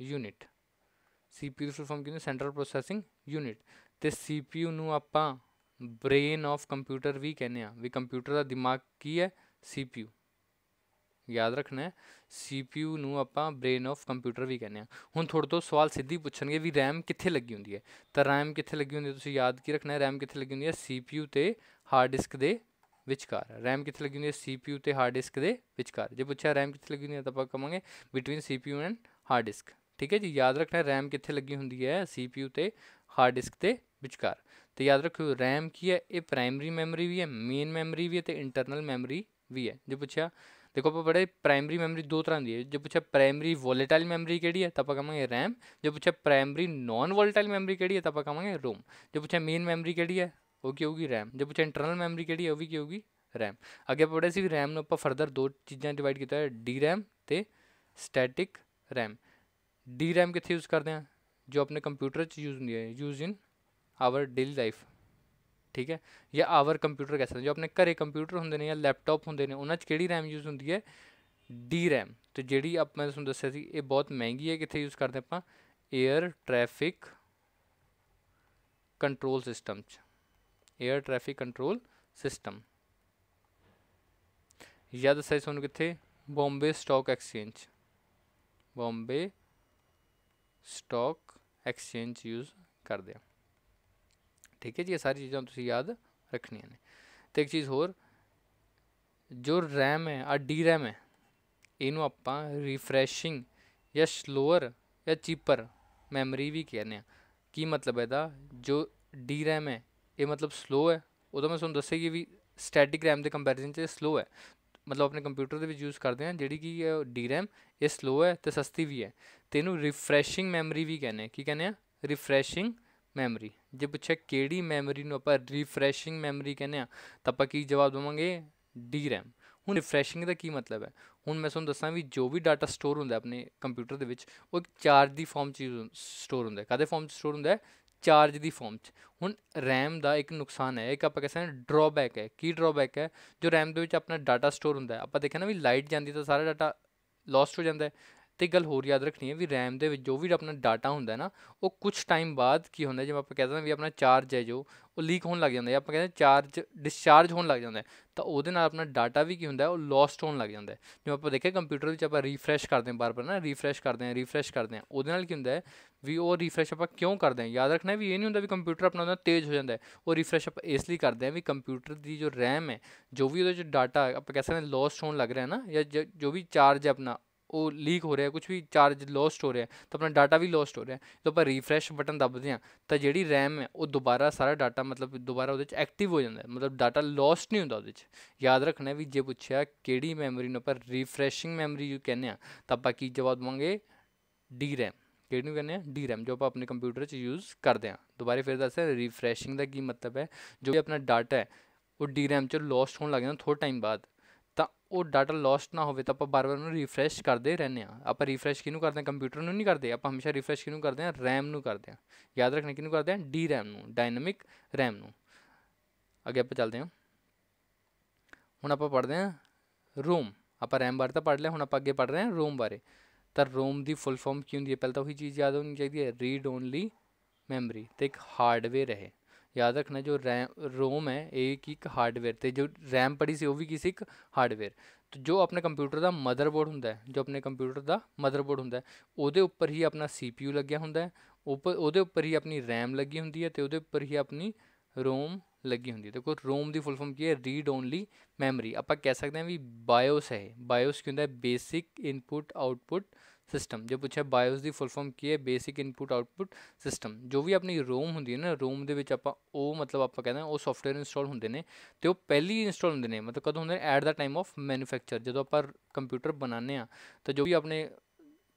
unit. CPU ਦੀ ਫੁੱਲ ਫਾਰਮ ਕੀ ਹੁੰਦੀ? Central processing unit. ਤੇ CPU ਨੂੰ ਆਪਾਂ ਬ੍ਰੇਨ ਆਫ ਕੰਪਿਊਟਰ ਵੀ ਕਹਿੰਦੇ ਹਾਂ। ਵੀ ਕੰਪਿਊਟਰ ਦਾ ਦਿਮਾਗ ਕੀ ਹੈ? CPU। ਯਾਦ ਰੱਖਣਾ ਹੈ, CPU ਨੂੰ ਆਪਾਂ ਬ੍ਰੇਨ ਆਫ ਕੰਪਿਊਟਰ ਵੀ ਕਹਿੰਦੇ ਹਾਂ। ਹੁਣ ਤੁਹਾਡੇ ਤੋਂ ਸਵਾਲ ਸਿੱਧੀ ਪੁੱਛਣਗੇ ਵੀ ਰੈਮ ਕਿੱਥੇ ਲੱਗੀ ਹੁੰਦੀ ਹੈ। ਤਾਂ ਰੈਮ ਕਿੱਥੇ ਲੱਗੀ ਹੁੰਦੀ ਹੈ? ਤੁਸੀਂ ਯਾਦ ਕੀ ਰੱਖਣਾ ਹੈ? ਰੈਮ ਕਿੱਥੇ ਲੱਗੀ ਹੁੰਦੀ ਹੈ? CPU ਤੇ ਹਾਰਡ ਡਿਸਕ ਦੇ ਵਿਚਕਾਰ। ਰੈਮ ਕਿੱਥੇ ਲੱਗੀ ਹੁੰਦੀ ਹੈ? CPU ਤੇ ਹਾਰਡ ਡਿਸਕ ਦੇ ਵਿਚਕਾਰ। ਜੇ ਪੁੱਛਿਆ ਰੈਮ ਕਿੱਥੇ ਲੱਗੀ ਹੁੰਦੀ ਹੈ ਤਾਂ ਆਪਾਂ ਕਹਾਂਗੇ between CPU and hard disk. ਠੀਕ ਹੈ ਜੀ। ਯਾਦ ਰੱਖਣਾ ਰੈਮ ਕਿੱਥੇ ਲੱਗੀ ਹੁੰਦੀ ਹੈ? CPU ਤੇ ਹਾਰਡ ਡਿਸਕ ਦੇ ਵਿਚਕਾਰ। ਤੇ ਯਾਦ ਰੱਖਿਓ ਰੈਮ ਕੀ ਹੈ? ਇਹ ਪ੍ਰਾਇਮਰੀ ਮੈਮਰੀ ਵੀ ਹੈ, ਮੇਨ ਮੈਮਰੀ ਵੀ ਹੈ ਤੇ ਇੰਟਰਨਲ ਮੈਮਰੀ ਵੀ ਹੈ। ਜੇ ਪੁੱਛਿਆ, ਦੇਖੋ ਆਪਾਂ ਪੜ੍ਹੇ ਪ੍ਰਾਇਮਰੀ ਮੈਮਰੀ ਦੋ ਤਰ੍ਹਾਂ ਦੀ ਹੈ। ਜੇ ਪੁੱਛਿਆ ਪ੍ਰਾਇਮਰੀ ਵੋਲੇਟਾਈਲ ਮੈਮਰੀ ਕਿਹੜੀ ਹੈ ਤਾਂ ਆਪਾਂ ਕਹਾਂਗੇ ਰੈਮ। ਜੇ ਪੁੱਛਿਆ ਪ੍ਰਾਇਮਰੀ ਨੋਨ ਵੋਲੇਟਾਈਲ ਮੈਮਰੀ ਕਿਹੜੀ ਹੈ ਤਾਂ ਆਪਾਂ ਕਹਾਂਗੇ ਰੋਮ। ਜੇ ਪੁੱਛਿਆ ਮੇਨ ਮੈਮਰੀ ਕਿਹੜੀ ਹੈ ਉਹ ਕੀ ਹੋਊਗੀ? ਰੈਮ। ਜੇ ਪੁੱਛਿਆ ਇੰਟਰਨਲ ਮੈਮਰੀ ਕਿਹੜੀ ਹੈ ਉਹ ਵੀ ਕੀ ਹੋਊਗੀ? ਰੈਮ। ਅੱਗੇ ਆਪਾਂ ਪੜ੍ਹਿਆ ਸੀ ਵੀ ਰੈਮ ਨੂੰ ਆਪਾਂ ਫਰਦਰ ਦੋ ਚੀਜ਼ਾਂ ਡਿਵਾਈਡ ਕੀਤਾ ਹੈ, DRAM ਤੇ ਸਟੈਟਿਕ ਰੈਮ। DRAM ਕਿੱਥੇ ਯੂਜ਼ ਕਰਦੇ ਹਾਂ? ਜੋ ਆਪਣੇ ਕੰਪਿਊਟਰ 'ਚ ਯੂਜ਼ ਹੁੰਦੀ ਹੈ, use in our daily life. ਠੀਕ ਹੈ। ਜਾਂ ਆਵਰ ਕੰਪਿਊਟਰ ਕਹਿ ਸਕਦੇ, ਜੋ ਆਪਣੇ ਘਰੇ ਕੰਪਿਊਟਰ ਹੁੰਦੇ ਨੇ ਜਾਂ ਲੈਪਟਾਪ ਹੁੰਦੇ ਨੇ ਉਹਨਾਂ 'ਚ ਕਿਹੜੀ ਰੈਮ ਯੂਜ਼ ਹੁੰਦੀ ਹੈ? DRAM। ਤੇ ਜਿਹੜੀ ਆਪਾਂ ਮੈਂ ਤੁਹਾਨੂੰ ਦੱਸਿਆ ਸੀ ਇਹ ਬਹੁਤ ਮਹਿੰਗੀ ਹੈ। ਕਿੱਥੇ ਯੂਜ਼ ਕਰਦੇ ਆਪਾਂ? ਏਅਰ ਟ੍ਰੈਫਿਕ ਕੰਟਰੋਲ ਸਿਸਟਮ 'ਚ। Air traffic control system. ਜਾਂ ਦੱਸਿਆ ਤੁਹਾਨੂੰ ਕਿੱਥੇ? Bombay stock exchange. Bombay stock exchange use ਕਰਦੇ ਆ। ਠੀਕ ਹੈ ਜੀ। ਇਹ ਸਾਰੀ ਚੀਜ਼ਾਂ ਤੁਸੀਂ ਯਾਦ ਰੱਖਣੀਆਂ ਨੇ। ਅਤੇ ਇੱਕ ਚੀਜ਼ ਹੋਰ, ਜੋ ਰੈਮ ਹੈ ਆ DRAM ਹੈ, ਇਹਨੂੰ ਆਪਾਂ ਰਿਫਰੈਸ਼ਿੰਗ ਜਾਂ ਸਲੋਅਰ ਜਾਂ ਚੀਪਰ ਮੈਮਰੀ ਵੀ ਕਹਿੰਦੇ ਹਾਂ। ਕੀ ਮਤਲਬ ਇਹਦਾ? ਜੋ DRAM ਹੈ ਇਹ ਮਤਲਬ ਸਲੋ ਹੈ। ਉਹਦਾ ਮੈਂ ਤੁਹਾਨੂੰ ਦੱਸਿਆ ਵੀ ਸਟੈਟਿਕ ਰੈਮ ਦੇ ਕੰਪੈਰੀਜ਼ਨ 'ਚ ਸਲੋ ਹੈ। ਮਤਲਬ ਆਪਣੇ ਕੰਪਿਊਟਰ ਦੇ ਵਿੱਚ ਯੂਜ਼ ਕਰਦੇ ਹਾਂ ਜਿਹੜੀ ਕਿ DRAM ਇਹ ਸਲੋ ਹੈ ਅਤੇ ਸਸਤੀ ਵੀ ਹੈ। ਅਤੇ ਇਹਨੂੰ ਰਿਫਰੈਸ਼ਿੰਗ ਮੈਮਰੀ ਵੀ ਕਹਿੰਦੇ ਹਾਂ। ਕੀ ਕਹਿੰਦੇ ਆ? Refreshing memory. ਜੇ ਪੁੱਛਿਆ ਕਿਹੜੀ ਮੈਮਰੀ ਨੂੰ ਆਪਾਂ ਰਿਫਰੈਸ਼ਿੰਗ ਮੈਮਰੀ ਕਹਿੰਦੇ ਹਾਂ ਤਾਂ ਆਪਾਂ ਕੀ ਜਵਾਬ ਦੇਵਾਂਗੇ? DRAM। ਹੁਣ ਰਿਫਰੈਸ਼ਿੰਗ ਦਾ ਕੀ ਮਤਲਬ ਹੈ? ਹੁਣ ਮੈਂ ਤੁਹਾਨੂੰ ਦੱਸਾਂ ਵੀ ਜੋ ਵੀ ਡਾਟਾ ਸਟੋਰ ਹੁੰਦਾ ਆਪਣੇ ਕੰਪਿਊਟਰ ਦੇ ਵਿੱਚ ਉਹ ਇੱਕ ਚਾਰਜ ਦੀ ਫਾਰਮ 'ਚ ਸਟੋਰ ਹੁੰਦਾ। ਕਾਹਦੇ ਫਾਰਮ 'ਚ ਸਟੋਰ ਹੁੰਦਾ? ਚਾਰਜ ਦੀ ਫਾਰਮ 'ਚ। ਹੁਣ ਰੈਮ ਦਾ ਇੱਕ ਨੁਕਸਾਨ ਹੈ, ਇੱਕ ਆਪਾਂ ਕਹਿ ਸਕਦੇ ਹਾਂ ਡਰੋਬੈਕ ਹੈ। ਕੀ ਡਰੋਬੈਕ ਹੈ? ਜੋ ਰੈਮ ਦੇ ਵਿੱਚ ਆਪਣਾ ਡਾਟਾ ਸਟੋਰ ਹੁੰਦਾ, ਆਪਾਂ ਦੇਖਿਆ ਨਾ ਵੀ ਲਾਈਟ ਜਾਂਦੀ ਤਾਂ ਸਾਰਾ ਡਾਟਾ ਲੋਸਟ ਹੋ ਜਾਂਦਾ। ਅਤੇ ਇੱਕ ਗੱਲ ਹੋਰ ਯਾਦ ਰੱਖਣੀ ਹੈ ਵੀ ਰੈਮ ਦੇ ਵਿੱਚ ਜੋ ਵੀ ਆਪਣਾ ਡਾਟਾ ਹੁੰਦਾ ਨਾ ਉਹ ਕੁਛ ਟਾਈਮ ਬਾਅਦ ਕੀ ਹੁੰਦਾ, ਜਿਵੇਂ ਆਪਾਂ ਕਹਿ ਦਿੰਦੇ ਵੀ ਆਪਣਾ ਚਾਰਜ ਹੈ ਜੋ ਉਹ ਲੀਕ ਹੋਣ ਲੱਗ ਜਾਂਦਾ, ਆਪਾਂ ਕਹਿੰਦੇ ਚਾਰਜ ਡਿਸਚਾਰਜ ਹੋਣ ਲੱਗ ਜਾਂਦਾ, ਤਾਂ ਉਹਦੇ ਨਾਲ ਆਪਣਾ ਡਾਟਾ ਵੀ ਕੀ ਹੁੰਦਾ ਉਹ ਲੋਸਟ ਹੋਣ ਲੱਗ ਜਾਂਦਾ। ਜਿਵੇਂ ਆਪਾਂ ਦੇਖਿਆ ਕੰਪਿਊਟਰ ਵਿੱਚ ਆਪਾਂ ਰੀਫਰੈਸ਼ ਕਰਦੇ ਹਾਂ ਬਾਰ ਨਾ, ਰੀਫਰੈਸ਼ ਕਰਦੇ ਹਾਂ ਉਹਦੇ ਨਾਲ ਕੀ ਹੁੰਦਾ ਹੈ ਵੀ ਉਹ ਰੀਫਰੈਸ਼ ਆਪਾਂ ਕਿਉਂ ਕਰਦੇ ਹਾਂ? ਯਾਦ ਰੱਖਣਾ ਵੀ ਇਹ ਨਹੀਂ ਹੁੰਦਾ ਵੀ ਕੰਪਿਊਟਰ ਆਪਣਾ ਉਹਦਾ ਤੇਜ਼ ਹੋ ਜਾਂਦਾ। ਉਹ ਰੀਫਰੈਸ਼ ਆਪਾਂ ਇਸ ਲਈ ਕਰਦੇ ਹਾਂ ਵੀ ਕੰਪਿਊਟਰ ਦੀ ਜੋ ਰੈਮ ਹੈ, ਜੋ ਵੀ ਉਹਦੇ 'ਚ ਡਾਟਾ ਆਪਾਂ ਕਹਿ ਸਕਦੇ ਹਾਂ ਲੋਸਟ ਹੋਣ ਲੱਗ ਰਿਹਾ ਨਾ, ਜਾਂ ਜੋ ਵੀ ਚਾਰਜ ਹੈ ਆਪਣਾ ਉਹ ਲੀਕ ਹੋ ਰਿਹਾ, ਕੁਛ ਵੀ ਚਾਰਜ ਲੋਸਟ ਹੋ ਰਿਹਾ ਤਾਂ ਆਪਣਾ ਡਾਟਾ ਵੀ ਲੋਸਟ ਹੋ ਰਿਹਾ। ਜਦੋਂ ਆਪਾਂ ਰੀਫਰੈਸ਼ ਬਟਨ ਦੱਬਦੇ ਹਾਂ ਤਾਂ ਜਿਹੜੀ ਰੈਮ ਹੈ ਉਹ ਦੁਬਾਰਾ ਸਾਰਾ ਡਾਟਾ ਮਤਲਬ ਦੁਬਾਰਾ ਉਹਦੇ 'ਚ ਐਕਟਿਵ ਹੋ ਜਾਂਦਾ, ਮਤਲਬ ਡਾਟਾ ਲੋਸਟ ਨਹੀਂ ਹੁੰਦਾ ਉਹਦੇ 'ਚ। ਯਾਦ ਰੱਖਣਾ ਵੀ ਜੇ ਪੁੱਛਿਆ ਕਿਹੜੀ ਮੈਮਰੀ ਨੂੰ ਆਪਾਂ ਰੀਫਰੈਸ਼ਿੰਗ ਮੈਮਰੀ ਯੂ ਕਹਿੰਦੇ ਹਾਂ ਤਾਂ ਆਪਾਂ ਕੀ ਜਵਾਬ ਦੇਵਾਂਗੇ, ਡੀ ਰੈਮ। ਕਿਹੜੀ ਨੂੰ ਕਹਿੰਦੇ ਆ, ਡੀ ਰੈਮ, ਜੋ ਆਪਾਂ ਆਪਣੇ ਕੰਪਿਊਟਰ 'ਚ ਯੂਜ਼ ਕਰਦੇ ਹਾਂ। ਦੁਬਾਰਾ ਫਿਰ ਦੱਸਿਆ ਰੀਫਰੈਸ਼ਿੰਗ ਦਾ ਕੀ ਮਤਲਬ ਹੈ, ਜੋ ਵੀ ਆਪਣਾ ਡਾਟਾ ਹੈ ਉਹ ਡੀ ਰੈਮ 'ਚ ਲੋਸਟ ਹੋਣ ਲੱਗ ਜਾਂਦਾ ਥੋੜ੍ਹੇ ਟਾਈਮ ਬਾਅਦ, ਤਾਂ ਉਹ ਡਾਟਾ ਲੋਸਟ ਨਾ ਹੋਵੇ ਤਾਂ ਆਪਾਂ ਬਾਰ ਬਾਰ ਉਹਨੂੰ ਰੀਫਰੈਸ਼ ਕਰਦੇ ਰਹਿੰਦੇ ਹਾਂ। ਆਪਾਂ ਰੀਫਰੈਸ਼ ਕਿਹਨੂੰ ਕਰਦੇ ਹਾਂ, ਕੰਪਿਊਟਰ ਨੂੰ ਨਹੀਂ ਕਰਦੇ, ਆਪਾਂ ਹਮੇਸ਼ਾ ਰੀਫਰੈਸ਼ ਕਿਹਨੂੰ ਕਰਦੇ ਹਾਂ, ਰੈਮ ਨੂੰ ਕਰਦੇ ਹਾਂ। ਯਾਦ ਰੱਖਣਾ ਕਿਹਨੂੰ ਕਰਦੇ ਹਾਂ, ਡੀ ਰੈਮ ਨੂੰ, ਡਾਇਨਾਮਿਕ ਰੈਮ ਨੂੰ। ਅੱਗੇ ਆਪਾਂ ਚੱਲਦੇ ਹਾਂ, ਹੁਣ ਆਪਾਂ ਪੜ੍ਹਦੇ ਹਾਂ ਰੋਮ। ਆਪਾਂ ਰੈਮ ਬਾਰੇ ਤਾਂ ਪੜ੍ਹ ਲਿਆ, ਹੁਣ ਆਪਾਂ ਅੱਗੇ ਪੜ੍ਹ ਰਹੇ ਹਾਂ ਰੋਮ ਬਾਰੇ। ਤਾਂ ਰੋਮ ਦੀ ਫੁੱਲ ਫਾਰਮ ਕੀ ਹੁੰਦੀ ਹੈ, ਪਹਿਲਾਂ ਤਾਂ ਉਹੀ ਚੀਜ਼ ਯਾਦ ਹੋਣੀ ਚਾਹੀਦੀ ਹੈ, ਰੀਡ ਓਨਲੀ ਮੈਮਰੀ, ਤੇ ਇੱਕ ਹਾਰਡਵੇਅਰ ਹੈ। ਯਾਦ ਰੱਖਣਾ ਜੋ ਰੋਮ ਹੈ ਇਹ ਕੀ ਇੱਕ ਹਾਰਡਵੇਅਰ, ਤੇ ਜੋ ਰੈਮ ਪੜੀ ਸੀ ਉਹ ਵੀ ਕੀ ਸੀ, ਇੱਕ ਹਾਰਡਵੇਅਰ। ਤੇ ਜੋ ਆਪਣੇ ਕੰਪਿਊਟਰ ਦਾ ਮਦਰਬੋਰਡ ਹੁੰਦਾ ਹੈ, ਜੋ ਆਪਣੇ ਕੰਪਿਊਟਰ ਦਾ ਮਦਰਬੋਰਡ ਹੁੰਦਾ ਹੈ ਉਹਦੇ ਉੱਪਰ ਹੀ ਆਪਣਾ CPU ਲੱਗਿਆ ਹੁੰਦਾ ਹੈ, ਉਹਦੇ ਉੱਪਰ ਹੀ ਆਪਣੀ ਰੈਮ ਲੱਗੀ ਹੁੰਦੀ ਹੈ, ਤੇ ਉਹਦੇ ਉੱਪਰ ਹੀ ਆਪਣੀ ਰੋਮ ਲੱਗੀ ਹੁੰਦੀ ਹੈ। ਦੇਖੋ ਰੋਮ ਦੀ ਫੁੱਲ ਫਾਰਮ ਕੀ ਹੈ, ਰੀਡ ਓਨਲੀ ਮੈਮਰੀ। ਆਪਾਂ ਕਹਿ ਸਕਦੇ ਹਾਂ ਵੀ ਬਾਇਓਸ ਹੈ। ਬਾਇਓਸ ਕੀ ਹੁੰਦਾ ਹੈ, ਬੇਸਿਕ ਇਨਪੁਟ ਆਊਟਪੁੱਟ ਸਿਸਟਮ। ਜੇ ਪੁੱਛਿਆ ਬਾਇਓਸ ਦੀ ਫੁੱਲ ਫਾਰਮ ਕੀ ਹੈ, ਬੇਸਿਕ ਇਨਪੁਟ ਆਊਟਪੁੱਟ ਸਿਸਟਮ। ਜੋ ਵੀ ਆਪਣੀ ਰੋਮ ਹੁੰਦੀ ਹੈ ਨਾ, ਰੋਮ ਦੇ ਵਿੱਚ ਆਪਾਂ ਉਹ ਮਤਲਬ ਆਪਾਂ ਕਹਿੰਦੇ ਹਾਂ ਉਹ ਸੌਫਟਵੇਅਰ ਇੰਸਟਾਲ ਹੁੰਦੇ ਨੇ, ਤੇ ਉਹ ਪਹਿਲੀ ਇੰਸਟਾਲ ਹੁੰਦੇ ਨੇ ਮਤਲਬ ਕਦੋਂ ਹੁੰਦੇ ਨੇ, at the time of manufacture. ਜਦੋਂ ਆਪਾਂ ਕੰਪਿਊਟਰ ਬਣਾਉਂਦੇ ਹਾਂ ਤਾਂ ਜੋ ਵੀ ਆਪਣੇ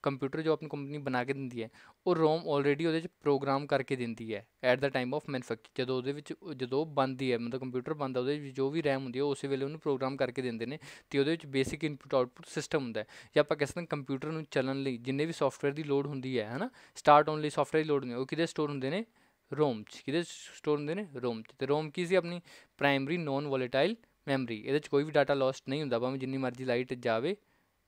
ਕੰਪਿਊਟਰ ਜੋ ਆਪਣੀ ਕੰਪਨੀ ਬਣਾ ਕੇ ਦਿੰਦੀ ਹੈ ਉਹ ਰੋਮ ਆਲਰੇਡੀ ਉਹਦੇ 'ਚ ਪ੍ਰੋਗਰਾਮ ਕਰਕੇ ਦਿੰਦੀ ਹੈ at the time of manufacture. ਜਦੋਂ ਉਹਦੇ ਵਿੱਚ ਜਦੋਂ ਬਣਦੀ ਹੈ ਮਤਲਬ ਕੰਪਿਊਟਰ ਬਣਦਾ, ਉਹਦੇ ਵਿੱਚ ਜੋ ਵੀ ਰੈਮ ਹੁੰਦੀ ਹੈ ਉਹ ਉਸੇ ਵੇਲੇ ਉਹਨੂੰ ਪ੍ਰੋਗਰਾਮ ਕਰਕੇ ਦਿੰਦੇ ਨੇ, ਅਤੇ ਉਹਦੇ ਵਿੱਚ ਬੇਸਿਕ ਇਨਪੁਟ ਆਊਟਪੁੱਟ ਸਿਸਟਮ ਹੁੰਦਾ ਹੈ। ਜਾਂ ਆਪਾਂ ਕਹਿ ਸਕਦੇ ਹਾਂ ਕੰਪਿਊਟਰ ਨੂੰ ਚੱਲਣ ਲਈ ਜਿੰਨੇ ਵੀ ਸੌਫਟਵੇਅਰ ਦੀ ਲੋੜ ਹੁੰਦੀ ਹੈ ਨਾ, ਸਟਾਰਟ ਹੋਣ ਲਈ ਸੌਫਟਵੇਅਰ ਦੀ ਲੋੜ ਹੁੰਦੀ ਹੈ, ਉਹ ਕਿਹਦੇ ਸਟੋਰ ਹੁੰਦੇ ਨੇ, ਰੋਮ 'ਚ। ਕਿਹਦੇ ਸਟੋਰ ਹੁੰਦੇ ਨੇ, ਰੋਮ 'ਚ। ਅਤੇ ਰੋਮ ਕੀ ਸੀ, ਆਪਣੀ ਪ੍ਰਾਇਮਰੀ ਨੋਨ ਵੋਲੇਟਾਈਲ ਮੈਮਰੀ। ਇਹਦੇ 'ਚ ਕੋਈ ਵੀ ਡਾਟਾ ਲੋਸਟ ਨਹੀਂ ਹੁੰਦਾ, ਭਾਵੇਂ ਜਿੰਨੀ ਮਰਜ਼ੀ ਲਾਈਟ ਜਾਵੇ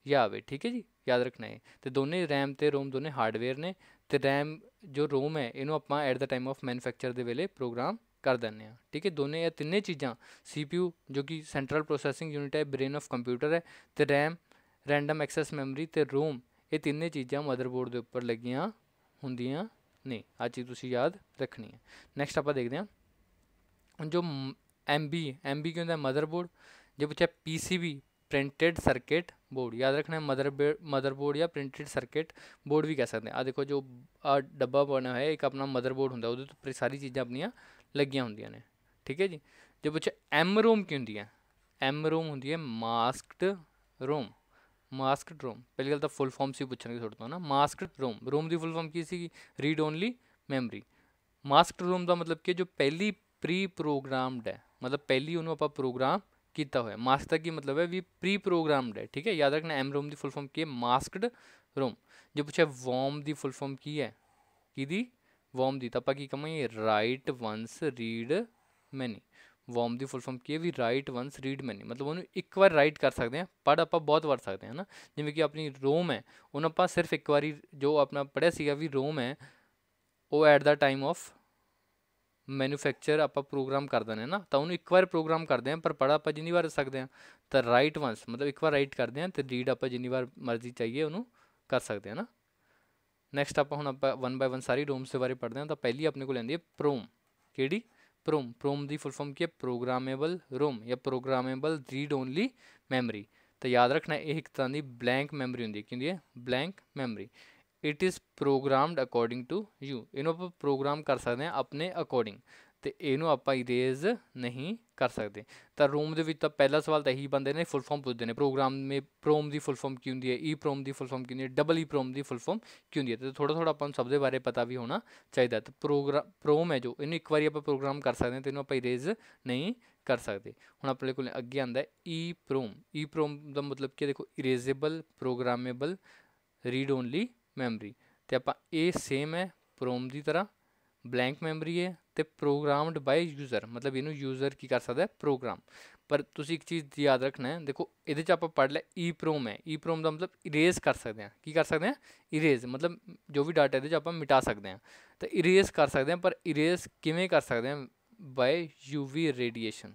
ਜਾਂ ਆਵੇ, ਠੀਕ ਹੈ ਜੀ, ਯਾਦ ਰੱਖਣਾ ਹੈ। ਅਤੇ ਦੋਨੇ ਰੈਮ ਅਤੇ ਰੋਮ ਦੋਨੇ ਹਾਰਡਵੇਅਰ ਨੇ, ਅਤੇ ਰੈਮ ਜੋ ਰੋਮ ਹੈ ਇਹਨੂੰ ਆਪਾਂ at the time of manufacture ਦੇ ਵੇਲੇ ਪ੍ਰੋਗਰਾਮ ਕਰ ਦਿੰਦੇ ਹਾਂ, ਠੀਕ ਹੈ। ਦੋਨੇ ਇਹ ਤਿੰਨੇ ਚੀਜ਼ਾਂ CPU ਜੋ ਕਿ ਸੈਂਟਰਲ ਪ੍ਰੋਸੈਸਿੰਗ ਯੂਨਿਟ ਹੈ, ਬ੍ਰੇਨ ਆਫ ਕੰਪਿਊਟਰ ਹੈ, ਅਤੇ ਰੈਮ ਰੈਂਡਮ ਐਕਸੈਸ ਮੈਮਰੀ, ਅਤੇ ਰੋਮ ਇਹ ਤਿੰਨੇ ਚੀਜ਼ਾਂ ਮਦਰਬੋਰਡ ਦੇ ਉੱਪਰ ਲੱਗੀਆਂ ਹੁੰਦੀਆਂ ਨੇ। ਆਹ ਚੀਜ਼ ਤੁਸੀਂ ਯਾਦ ਰੱਖਣੀ ਹੈ। ਨੈਕਸਟ ਆਪਾਂ ਦੇਖਦੇ ਹਾਂ ਜੋ MB ਕੀ ਹੁੰਦਾ, ਮਦਰਬੋਰਡ। ਜੇ ਪੁੱਛਿਆ PCB ਪ੍ਰਿੰਟਡ ਸਰਕਿਟ ਬੋਰਡ, ਯਾਦ ਰੱਖਣਾ ਮਦਰਬੋਰਡ ਜਾਂ ਪ੍ਰਿੰਟਡ ਸਰਕਿਟ ਬੋਰਡ ਵੀ ਕਹਿ ਸਕਦੇ ਹਾਂ। ਆਹ ਦੇਖੋ ਜੋ ਡੱਬਾ ਬਣਿਆ ਹੋਇਆ ਇੱਕ ਆਪਣਾ ਮਦਰਬੋਰਡ ਹੁੰਦਾ, ਉਹਦੇ ਉੱਪਰ ਸਾਰੀ ਚੀਜ਼ਾਂ ਆਪਣੀਆਂ ਲੱਗੀਆਂ ਹੁੰਦੀਆਂ ਨੇ, ਠੀਕ ਹੈ ਜੀ। ਜੇ ਪੁੱਛਿਆ MROM ਕੀ ਹੁੰਦੀ ਹੈ, MROM ਹੁੰਦੀ ਹੈ ਮਾਸਕਡ ਰੋਮ। ਮਾਸਕਡ ਰੋਮ, ਪਹਿਲੀ ਗੱਲ ਤਾਂ ਫੁੱਲ ਫਾਰਮ ਸੀ ਪੁੱਛਣਗੇ ਤੁਹਾਡੇ ਤੋਂ ਨਾ, ਮਾਸਕਡ ਰੋਮ। ਰੋਮ ਦੀ ਫੁੱਲ ਫਾਰਮ ਕੀ ਸੀਗੀ, ਰੀਡ ਓਨਲੀ ਮੈਮਰੀ। ਮਾਸਕਡ ਰੋਮ ਦਾ ਮਤਲਬ ਕਿ ਜੋ ਪਹਿਲੀ ਪ੍ਰੀ ਪ੍ਰੋਗਰਾਮਡ ਹੈ, ਮਤਲਬ ਪਹਿਲੀ ਉਹਨੂੰ ਆਪਾਂ ਪ੍ਰੋਗਰਾਮ ਕੀਤਾ ਹੋਇਆ। ਮਾਸਕ ਦਾ ਕੀ ਮਤਲਬ ਹੈ ਵੀ ਪ੍ਰੀ ਪ੍ਰੋਗਰਾਮਡ ਹੈ, ਠੀਕ ਹੈ। ਯਾਦ ਰੱਖਣਾ MROM ਦੀ ਫੁੱਲ ਫਾਰਮ ਕੀ ਹੈ, ਮਾਸਕਡ ਰੋਮ। ਜੇ ਪੁੱਛਿਆ ਵੋਮ ਦੀ ਫੁੱਲ ਫਾਰਮ ਕੀ ਹੈ, ਕਿਹਦੀ, ਵੋਮ ਦੀ, ਤਾਂ ਆਪਾਂ ਕੀ ਕਹਾਂਗੇ, ਰਾਈਟ ਵੰਸ ਰੀਡ ਮੈਨੀ। ਵੋਮ ਦੀ ਫੁੱਲ ਫਾਰਮ ਕੀ ਹੈ ਵੀ ਰਾਈਟ ਵੰਸ ਰੀਡ ਮੈਨੀ, ਮਤਲਬ ਉਹਨੂੰ ਇੱਕ ਵਾਰ ਰਾਈਟ ਕਰ ਸਕਦੇ ਹਾਂ, ਪੜ੍ਹ ਆਪਾਂ ਬਹੁਤ ਵਾਰ ਸਕਦੇ ਹਾਂ ਨਾ। ਜਿਵੇਂ ਕਿ ਆਪਣੀ ਰੋਮ ਹੈ ਉਹਨੂੰ ਆਪਾਂ ਸਿਰਫ ਇੱਕ ਵਾਰੀ, ਜੋ ਆਪਣਾ ਪੜ੍ਹਿਆ ਸੀਗਾ ਵੀ ਰੋਮ ਹੈ ਉਹ at the time of manufacture ਆਪਾਂ ਪ੍ਰੋਗਰਾਮ ਕਰ ਦਿੰਦੇ ਹਾਂ ਨਾ, ਤਾਂ ਉਹਨੂੰ ਇੱਕ ਵਾਰ ਪ੍ਰੋਗਰਾਮ ਕਰਦੇ ਹਾਂ, ਪਰ ਪੜ੍ਹ ਆਪਾਂ ਜਿੰਨੀ ਵਾਰ ਸਕਦੇ ਹਾਂ। ਤਾਂ ਰਾਈਟ ਵੰਸ ਮਤਲਬ ਇੱਕ ਵਾਰ ਰਾਈਟ ਕਰਦੇ ਹਾਂ, ਅਤੇ ਰੀਡ ਆਪਾਂ ਜਿੰਨੀ ਵਾਰ ਮਰਜ਼ੀ ਚਾਹੀਏ ਉਹਨੂੰ ਕਰ ਸਕਦੇ ਹਾਂ ਨਾ। ਨੈਕਸਟ ਆਪਾਂ ਹੁਣ ਆਪਾਂ 1 ਬਾਏ 1 ਸਾਰੀ ਰੋਮਸ ਦੇ ਬਾਰੇ ਪੜ੍ਹਦੇ ਹਾਂ। ਤਾਂ ਪਹਿਲੀ ਆਪਣੇ ਕੋਲ ਆਉਂਦੀ ਹੈ ਪ੍ਰੋਮ। ਕਿਹੜੀ, ਪ੍ਰੋਮ। ਪ੍ਰੋਮ ਦੀ ਫੁੱਲ ਫਾਰਮ ਕੀ ਹੈ, ਪ੍ਰੋਗਰਾਮੇਬਲ ਰੋਮ ਜਾਂ ਪ੍ਰੋਗਰਾਮੇਬਲ ਰੀਡ ਓਨਲੀ ਮੈਮਰੀ। ਤਾਂ ਯਾਦ ਰੱਖਣਾ ਇਹ ਇੱਕ ਤਰ੍ਹਾਂ ਦੀ ਬਲੈਂਕ ਮੈਮਰੀ ਹੁੰਦੀ ਹੈ। ਕੀ ਹੁੰਦੀ ਹੈ, blank memory. It is programmed according to you, ਇਹਨੂੰ ਆਪਾਂ ਪ੍ਰੋਗਰਾਮ ਕਰ ਸਕਦੇ ਹਾਂ ਆਪਣੇ ਅਕੋਰਡਿੰਗ, ਅਤੇ ਇਹਨੂੰ ਆਪਾਂ ਇਰੇਜ਼ ਨਹੀਂ ਕਰ ਸਕਦੇ। ਤਾਂ ਰੋਮ ਦੇ ਵਿੱਚ ਤਾਂ ਪਹਿਲਾ ਸਵਾਲ ਤਾਂ ਇਹੀ ਬਣਦੇ ਨੇ, ਫੁੱਲ ਫਾਰਮ ਪੁੱਛਦੇ ਨੇ ਪ੍ਰੋਮ ਦੀ ਫੁੱਲ ਫਾਰਮ ਕੀ ਹੁੰਦੀ ਹੈ, EPROM ਦੀ ਫੁੱਲ ਫਾਰਮ ਕੀ ਹੁੰਦੀ ਹੈ, EPROM ਦੀ ਫੁੱਲ ਫਾਰਮ ਕੀ ਹੁੰਦੀ ਹੈ। ਅਤੇ ਥੋੜ੍ਹਾ ਥੋੜ੍ਹਾ ਆਪਾਂ ਨੂੰ ਸਭ ਦੇ ਬਾਰੇ ਪਤਾ ਵੀ ਹੋਣਾ ਚਾਹੀਦਾ। ਤਾਂ ਪ੍ਰੋਮ ਹੈ ਜੋ, ਇਹਨੂੰ ਇੱਕ ਵਾਰੀ ਆਪਾਂ ਪ੍ਰੋਗਰਾਮ ਕਰ ਸਕਦੇ ਹਾਂ, ਅਤੇ ਇਹਨੂੰ ਆਪਾਂ ਇਰੇਜ਼ ਨਹੀਂ ਕਰ ਸਕਦੇ। ਹੁਣ ਆਪਣੇ ਕੋਲ ਅੱਗੇ ਆਉਂਦਾ EPROM। EPROM ਦਾ ਮਤਲਬ ਕੀ ਹੈ, ਦੇਖੋ ਇਰੇਜ਼ੇਬਲ ਪ੍ਰੋਗਰਾਮੇਬਲ ਰੀਡ ਓਨਲੀ ਮੈਮਰੀ। ਅਤੇ ਆਪਾਂ ਇਹ ਸੇਮ ਹੈ ਪ੍ਰੋਮ ਦੀ ਤਰ੍ਹਾਂ, ਬਲੈਂਕ ਮੈਮਰੀ ਹੈ, ਅਤੇ ਪ੍ਰੋਗਰਾਮਡ ਬਾਈ ਯੂਜ਼ਰ, ਮਤਲਬ ਇਹਨੂੰ ਯੂਜ਼ਰ ਕੀ ਕਰ ਸਕਦਾ, ਪ੍ਰੋਗਰਾਮ। ਪਰ ਤੁਸੀਂ ਇੱਕ ਚੀਜ਼ ਯਾਦ ਰੱਖਣਾ ਹੈ, ਦੇਖੋ ਇਹਦੇ 'ਚ ਆਪਾਂ ਪੜ੍ਹ ਲਿਆ EPROM ਹੈ, EPROM ਦਾ ਮਤਲਬ ਇਰੇਜ਼ ਕਰ ਸਕਦੇ ਹਾਂ। ਕੀ ਕਰ ਸਕਦੇ ਹਾਂ, ਇਰੇਜ਼, ਮਤਲਬ ਜੋ ਵੀ ਡਾਟਾ ਇਹਦੇ 'ਚ ਆਪਾਂ ਮਿਟਾ ਸਕਦੇ ਹਾਂ। ਤਾਂ ਇਰੇਜ਼ ਕਰ ਸਕਦੇ ਹਾਂ, ਪਰ ਇਰੇਜ਼ ਕਿਵੇਂ ਕਰ ਸਕਦੇ ਹਾਂ, ਬਾਏ UV ਰੇਡੀਏਸ਼ਨ।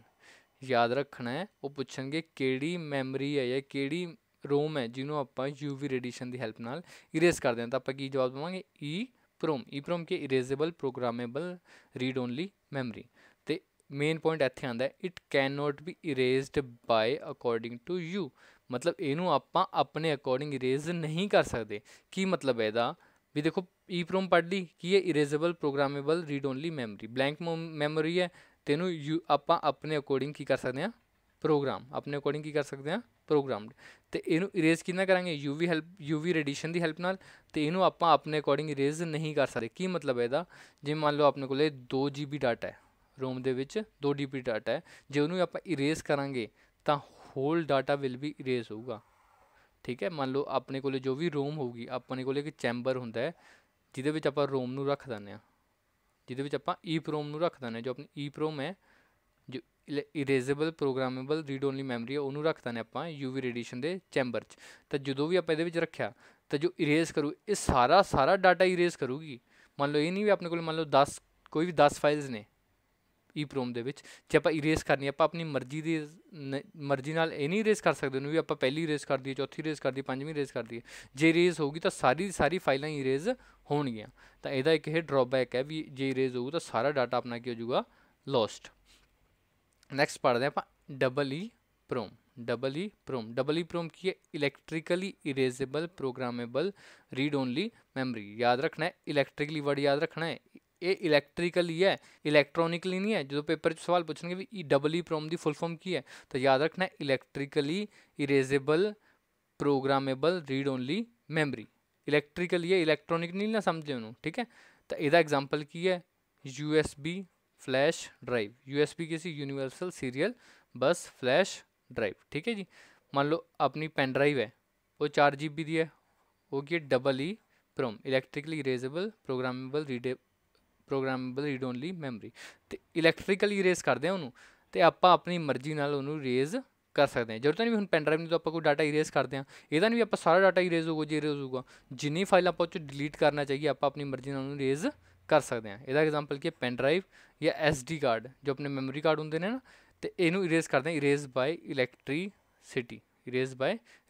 ਯਾਦ ਰੱਖਣਾ ਹੈ, ਉਹ ਪੁੱਛਣਗੇ ਕਿਹੜੀ ਮੈਮਰੀ ਹੈ ਜਾਂ ਕਿਹੜੀ ਰੋਮ ਹੈ ਜਿਹਨੂੰ ਆਪਾਂ UV ਰੇਡੀਏਸ਼ਨ ਦੀ ਹੈਲਪ ਨਾਲ ਇਰੇਜ਼ ਕਰਦੇ ਹਾਂ। ਤਾਂ ਆਪਾਂ ਕੀ ਜਵਾਬ ਦੇਵਾਂਗੇ, EPROM। EPROM ਕੀ, erasable programmable read only memory. ਅਤੇ ਮੇਨ ਪੁਆਇੰਟ ਇੱਥੇ ਆਉਂਦਾ, it can not be erased by according to you, मतलब ਇਹਨੂੰ ਆਪਾਂ ਆਪਣੇ ਅਕੋਰਡਿੰਗ ਇਰੇਜ਼ ਨਹੀਂ ਕਰ ਸਕਦੇ। ਕੀ ਮਤਲਬ ਹੈ ਇਹਦਾ ਵੀ ਦੇਖੋ EEPROM ਪੜ੍ਹ ਲਈ ਕੀ ਹੈ erasable programmable read only memory, blank memory ਹੈ ਤੇ ਇਹਨੂੰ ਆਪਾਂ ਆਪਣੇ ਅਕੋਰਡਿੰਗ ਕੀ ਕਰ ਸਕਦੇ ਹਾਂ ਪ੍ਰੋਗਰਾਮ, ਆਪਣੇ ਅਕੋਰਡਿੰਗ ਕੀ ਕਰ ਸਕਦੇ ਹਾਂ ਪ੍ਰੋਗਰਾਮਡ। ਤੇ ਇਹਨੂੰ ਇਰੇਜ਼ ਕਿੰਨਾ ਕਰਾਂਗੇ UV ਰੇਡੀਏਸ਼ਨ ਦੀ ਹੈਲਪ ਨਾਲ, ਤੇ ਇਹਨੂੰ ਆਪਾਂ ਆਪਣੇ ਅਕੋਰਡਿੰਗ ਇਰੇਜ਼ ਨਹੀਂ ਕਰ ਸਕਦੇ। ਕੀ ਮਤਲਬ ਹੈ ਇਹਦਾ, ਜਿਵੇਂ ਮੰਨ ਲਓ ਆਪਣੇ ਕੋਲੇ 2 GB ਡਾਟਾ ਹੈ ਰੋਮ ਦੇ ਵਿੱਚ, 2 GB ਡਾਟਾ ਹੈ, ਜੇ ਉਹਨੂੰ ਆਪਾਂ ਇਰੇਜ਼ ਕਰਾਂਗੇ ਤਾਂ whole data will be erase ਹੋਊਗਾ। ਠੀਕ ਹੈ, ਮੰਨ ਲਓ ਆਪਣੇ ਕੋਲੇ ਜੋ ਵੀ ਰੋਮ ਹੋਊਗੀ, ਆਪਣੇ ਕੋਲੇ ਇੱਕ ਚੈਂਬਰ ਹੁੰਦਾ ਹੈ ਜਿਹਦੇ ਵਿੱਚ ਆਪਾਂ ਰੋਮ ਨੂੰ ਰੱਖ ਦਿੰਦੇ ਹਾਂ, ਜਿਹਦੇ ਵਿੱਚ ਆਪਾਂ EEPROM ਨੂੰ ਰੱਖ ਦਿੰਦੇ ਹਾਂ। ਜੋ ਆਪਣੀ EEPROM ਹੈ ਜੋ ਇਰੇਜ਼ੇਬਲ ਪ੍ਰੋਗਰਾਮੇਬਲ ਰੀਡ ਓਨਲੀ ਮੈਮਰੀ ਹੈ, ਉਹਨੂੰ ਰੱਖ ਦਿੰਦੇ ਆਪਾਂ UV ਰੇਡੀਏਸ਼ਨ ਦੇ ਚੈਂਬਰ 'ਚ। ਤਾਂ ਜਦੋਂ ਵੀ ਆਪਾਂ ਇਹਦੇ ਵਿੱਚ ਰੱਖਿਆ ਤਾਂ ਜੋ ਇਰੇਜ਼ ਕਰੂ ਇਹ ਸਾਰਾ ਡਾਟਾ ਇਰੇਜ਼ ਕਰੂਗੀ। ਮੰਨ ਲਓ ਇਹ ਨਹੀਂ ਵੀ ਆਪਣੇ ਕੋਲ ਮੰਨ ਲਓ 10 ਕੋਈ ਵੀ 10 ਫਾਈਲਸ ਨੇ EEPROM ਦੇ ਵਿੱਚ, ਜੇ ਆਪਾਂ ਇਰੇਜ਼ ਕਰਨੀ ਆਪਾਂ ਆਪਣੀ ਮਰਜ਼ੀ ਨਾਲ ਇਹ ਨਹੀਂ ਇਰੇਜ਼ ਕਰ ਸਕਦੇ ਉਹਨੂੰ ਵੀ ਆਪਾਂ ਪਹਿਲੀ ਇਰੇਜ਼ ਕਰ ਦਈਏ, ਚੌਥੀ ਇਰੇਜ਼ ਕਰ ਦਈਏ, ਪੰਜਵੀਂ ਇਰੇਜ਼ ਕਰ ਦਈਏ। ਜੇ ਇਰੇਜ਼ ਹੋਊਗੀ ਤਾਂ ਸਾਰੀ ਫਾਈਲਾਂ ਇਰੇਜ਼ ਹੋਣਗੀਆਂ। ਤਾਂ ਇਹਦਾ ਇੱਕ ਇਹ ਡਰੋਬੈਕ ਹੈ ਵੀ ਜੇ ਇਰੇਜ਼ ਹੋਊ ਤਾਂ ਸਾਰਾ ਡਾਟਾ ਆਪਣਾ ਕੀ ਹੋ ਜਾਊਗਾ ਲੋਸਟ। ਨੈਕਸਟ ਪੜ੍ਹਦੇ ਹਾਂ ਆਪਾਂ EEPROM। EEPROM ਕੀ ਹੈ ਇਲੈਕਟ੍ਰੀਕਲੀ erasable programmable read only memory. ਯਾਦ ਰੱਖਣਾ ਹੈ ਇਲੈਕਟ੍ਰੀਕਲੀ ਵਰਡ ਯਾਦ ਰੱਖਣਾ ਹੈ, ਇਹ ਇਲੈਕਟ੍ਰੀਕਲੀ ਹੈ ਇਲੈਕਟ੍ਰੋਨਿਕਲੀ ਨਹੀਂ ਹੈ। ਜਦੋਂ ਪੇਪਰ 'ਚ ਸਵਾਲ ਪੁੱਛਣਗੇ ਵੀ EEPROM ਦੀ ਫੁੱਲ ਫਾਰਮ ਕੀ ਹੈ ਤਾਂ ਯਾਦ ਰੱਖਣਾ ਇਲੈਕਟ੍ਰੀਕਲੀ erasable programmable read only memory. ਇਲੈਕਟ੍ਰੀਕਲੀ ਹੈ ਇਲੈਕਟ੍ਰੋਨਿਕ ਨਹੀਂ ਨਾ ਸਮਝੇ ਉਹਨੂੰ। ਠੀਕ ਹੈ, ਤਾਂ ਇਹਦਾ ਐਗਜ਼ਾਮਪਲ ਕੀ ਹੈ USB ਫਲੈਸ਼ ਡਰਾਈਵ। USB ਕੀ ਸੀ ਯੂਨੀਵਰਸਲ ਸੀਰੀਅਲ ਬਸ ਫਲੈਸ਼ ਡਰਾਈਵ। ਠੀਕ ਹੈ ਜੀ, ਮੰਨ ਲਓ ਆਪਣੀ ਪੈਨ ਡਰਾਈਵ ਹੈ ਉਹ 4 GB ਦੀ ਹੈ, ਉਹ ਕੀ ਹੈ EEPROM electrically erasable programmable read only memory. ਤੇ ਇਲੈਕਟ੍ਰੀਕਲੀ ਇਰੇਜ਼ ਕਰਦੇ ਹਾਂ ਉਹਨੂੰ, ਤੇ ਆਪਾਂ ਆਪਣੀ ਮਰਜ਼ੀ ਨਾਲ ਉਹਨੂੰ ਇਰੇਜ਼ ਕਰ ਸਕਦੇ ਹਾਂ। ਜ਼ਰੂਰਤ ਨਹੀਂ ਵੀ ਹੁਣ ਪੈਨ ਡਰਾਈਵ ਨੂੰ ਤਾਂ ਆਪਾਂ ਕੋਈ ਡਾਟਾ ਇਰੇਜ਼ ਕਰਦੇ ਹਾਂ, ਇਹਦਾ ਨਹੀਂ ਵੀ ਆਪਾਂ ਸਾਰਾ ਡਾਟਾ ਇਰੇਜ਼ ਹੋਊਗਾ ਜੇ ਇਰੇਜ਼ ਹੋਊਗਾ। ਜਿੰਨੀ ਫਾਈਲ ਆਪਾਂ ਉਹ 'ਚ ਡਿਲੀਟ ਕਰਨਾ ਚਾਹੀਏ ਆਪਾਂ ਆਪਣੀ ਮਰਜ਼ੀ ਨਾਲ ਉਹਨੂੰ ਇਰੇਜ਼ ਕਰ ਸਕਦੇ ਹਾਂ। ਇਹਦਾ ਐਗਜ਼ਾਮਪਲ ਕੀ ਹੈ ਪੈਨ ਡਰਾਈਵ ਜਾਂ SD ਕਾਰਡ ਜੋ ਆਪਣੇ ਮੈਮਰੀ ਕਾਰਡ ਹੁੰਦੇ ਨੇ ਨਾ, ਤੇ ਇਹਨੂੰ ਇਰੇਜ਼ ਕਰਦੇ ਹਾਂ ਇਰੇਜ਼ ਬਾਏ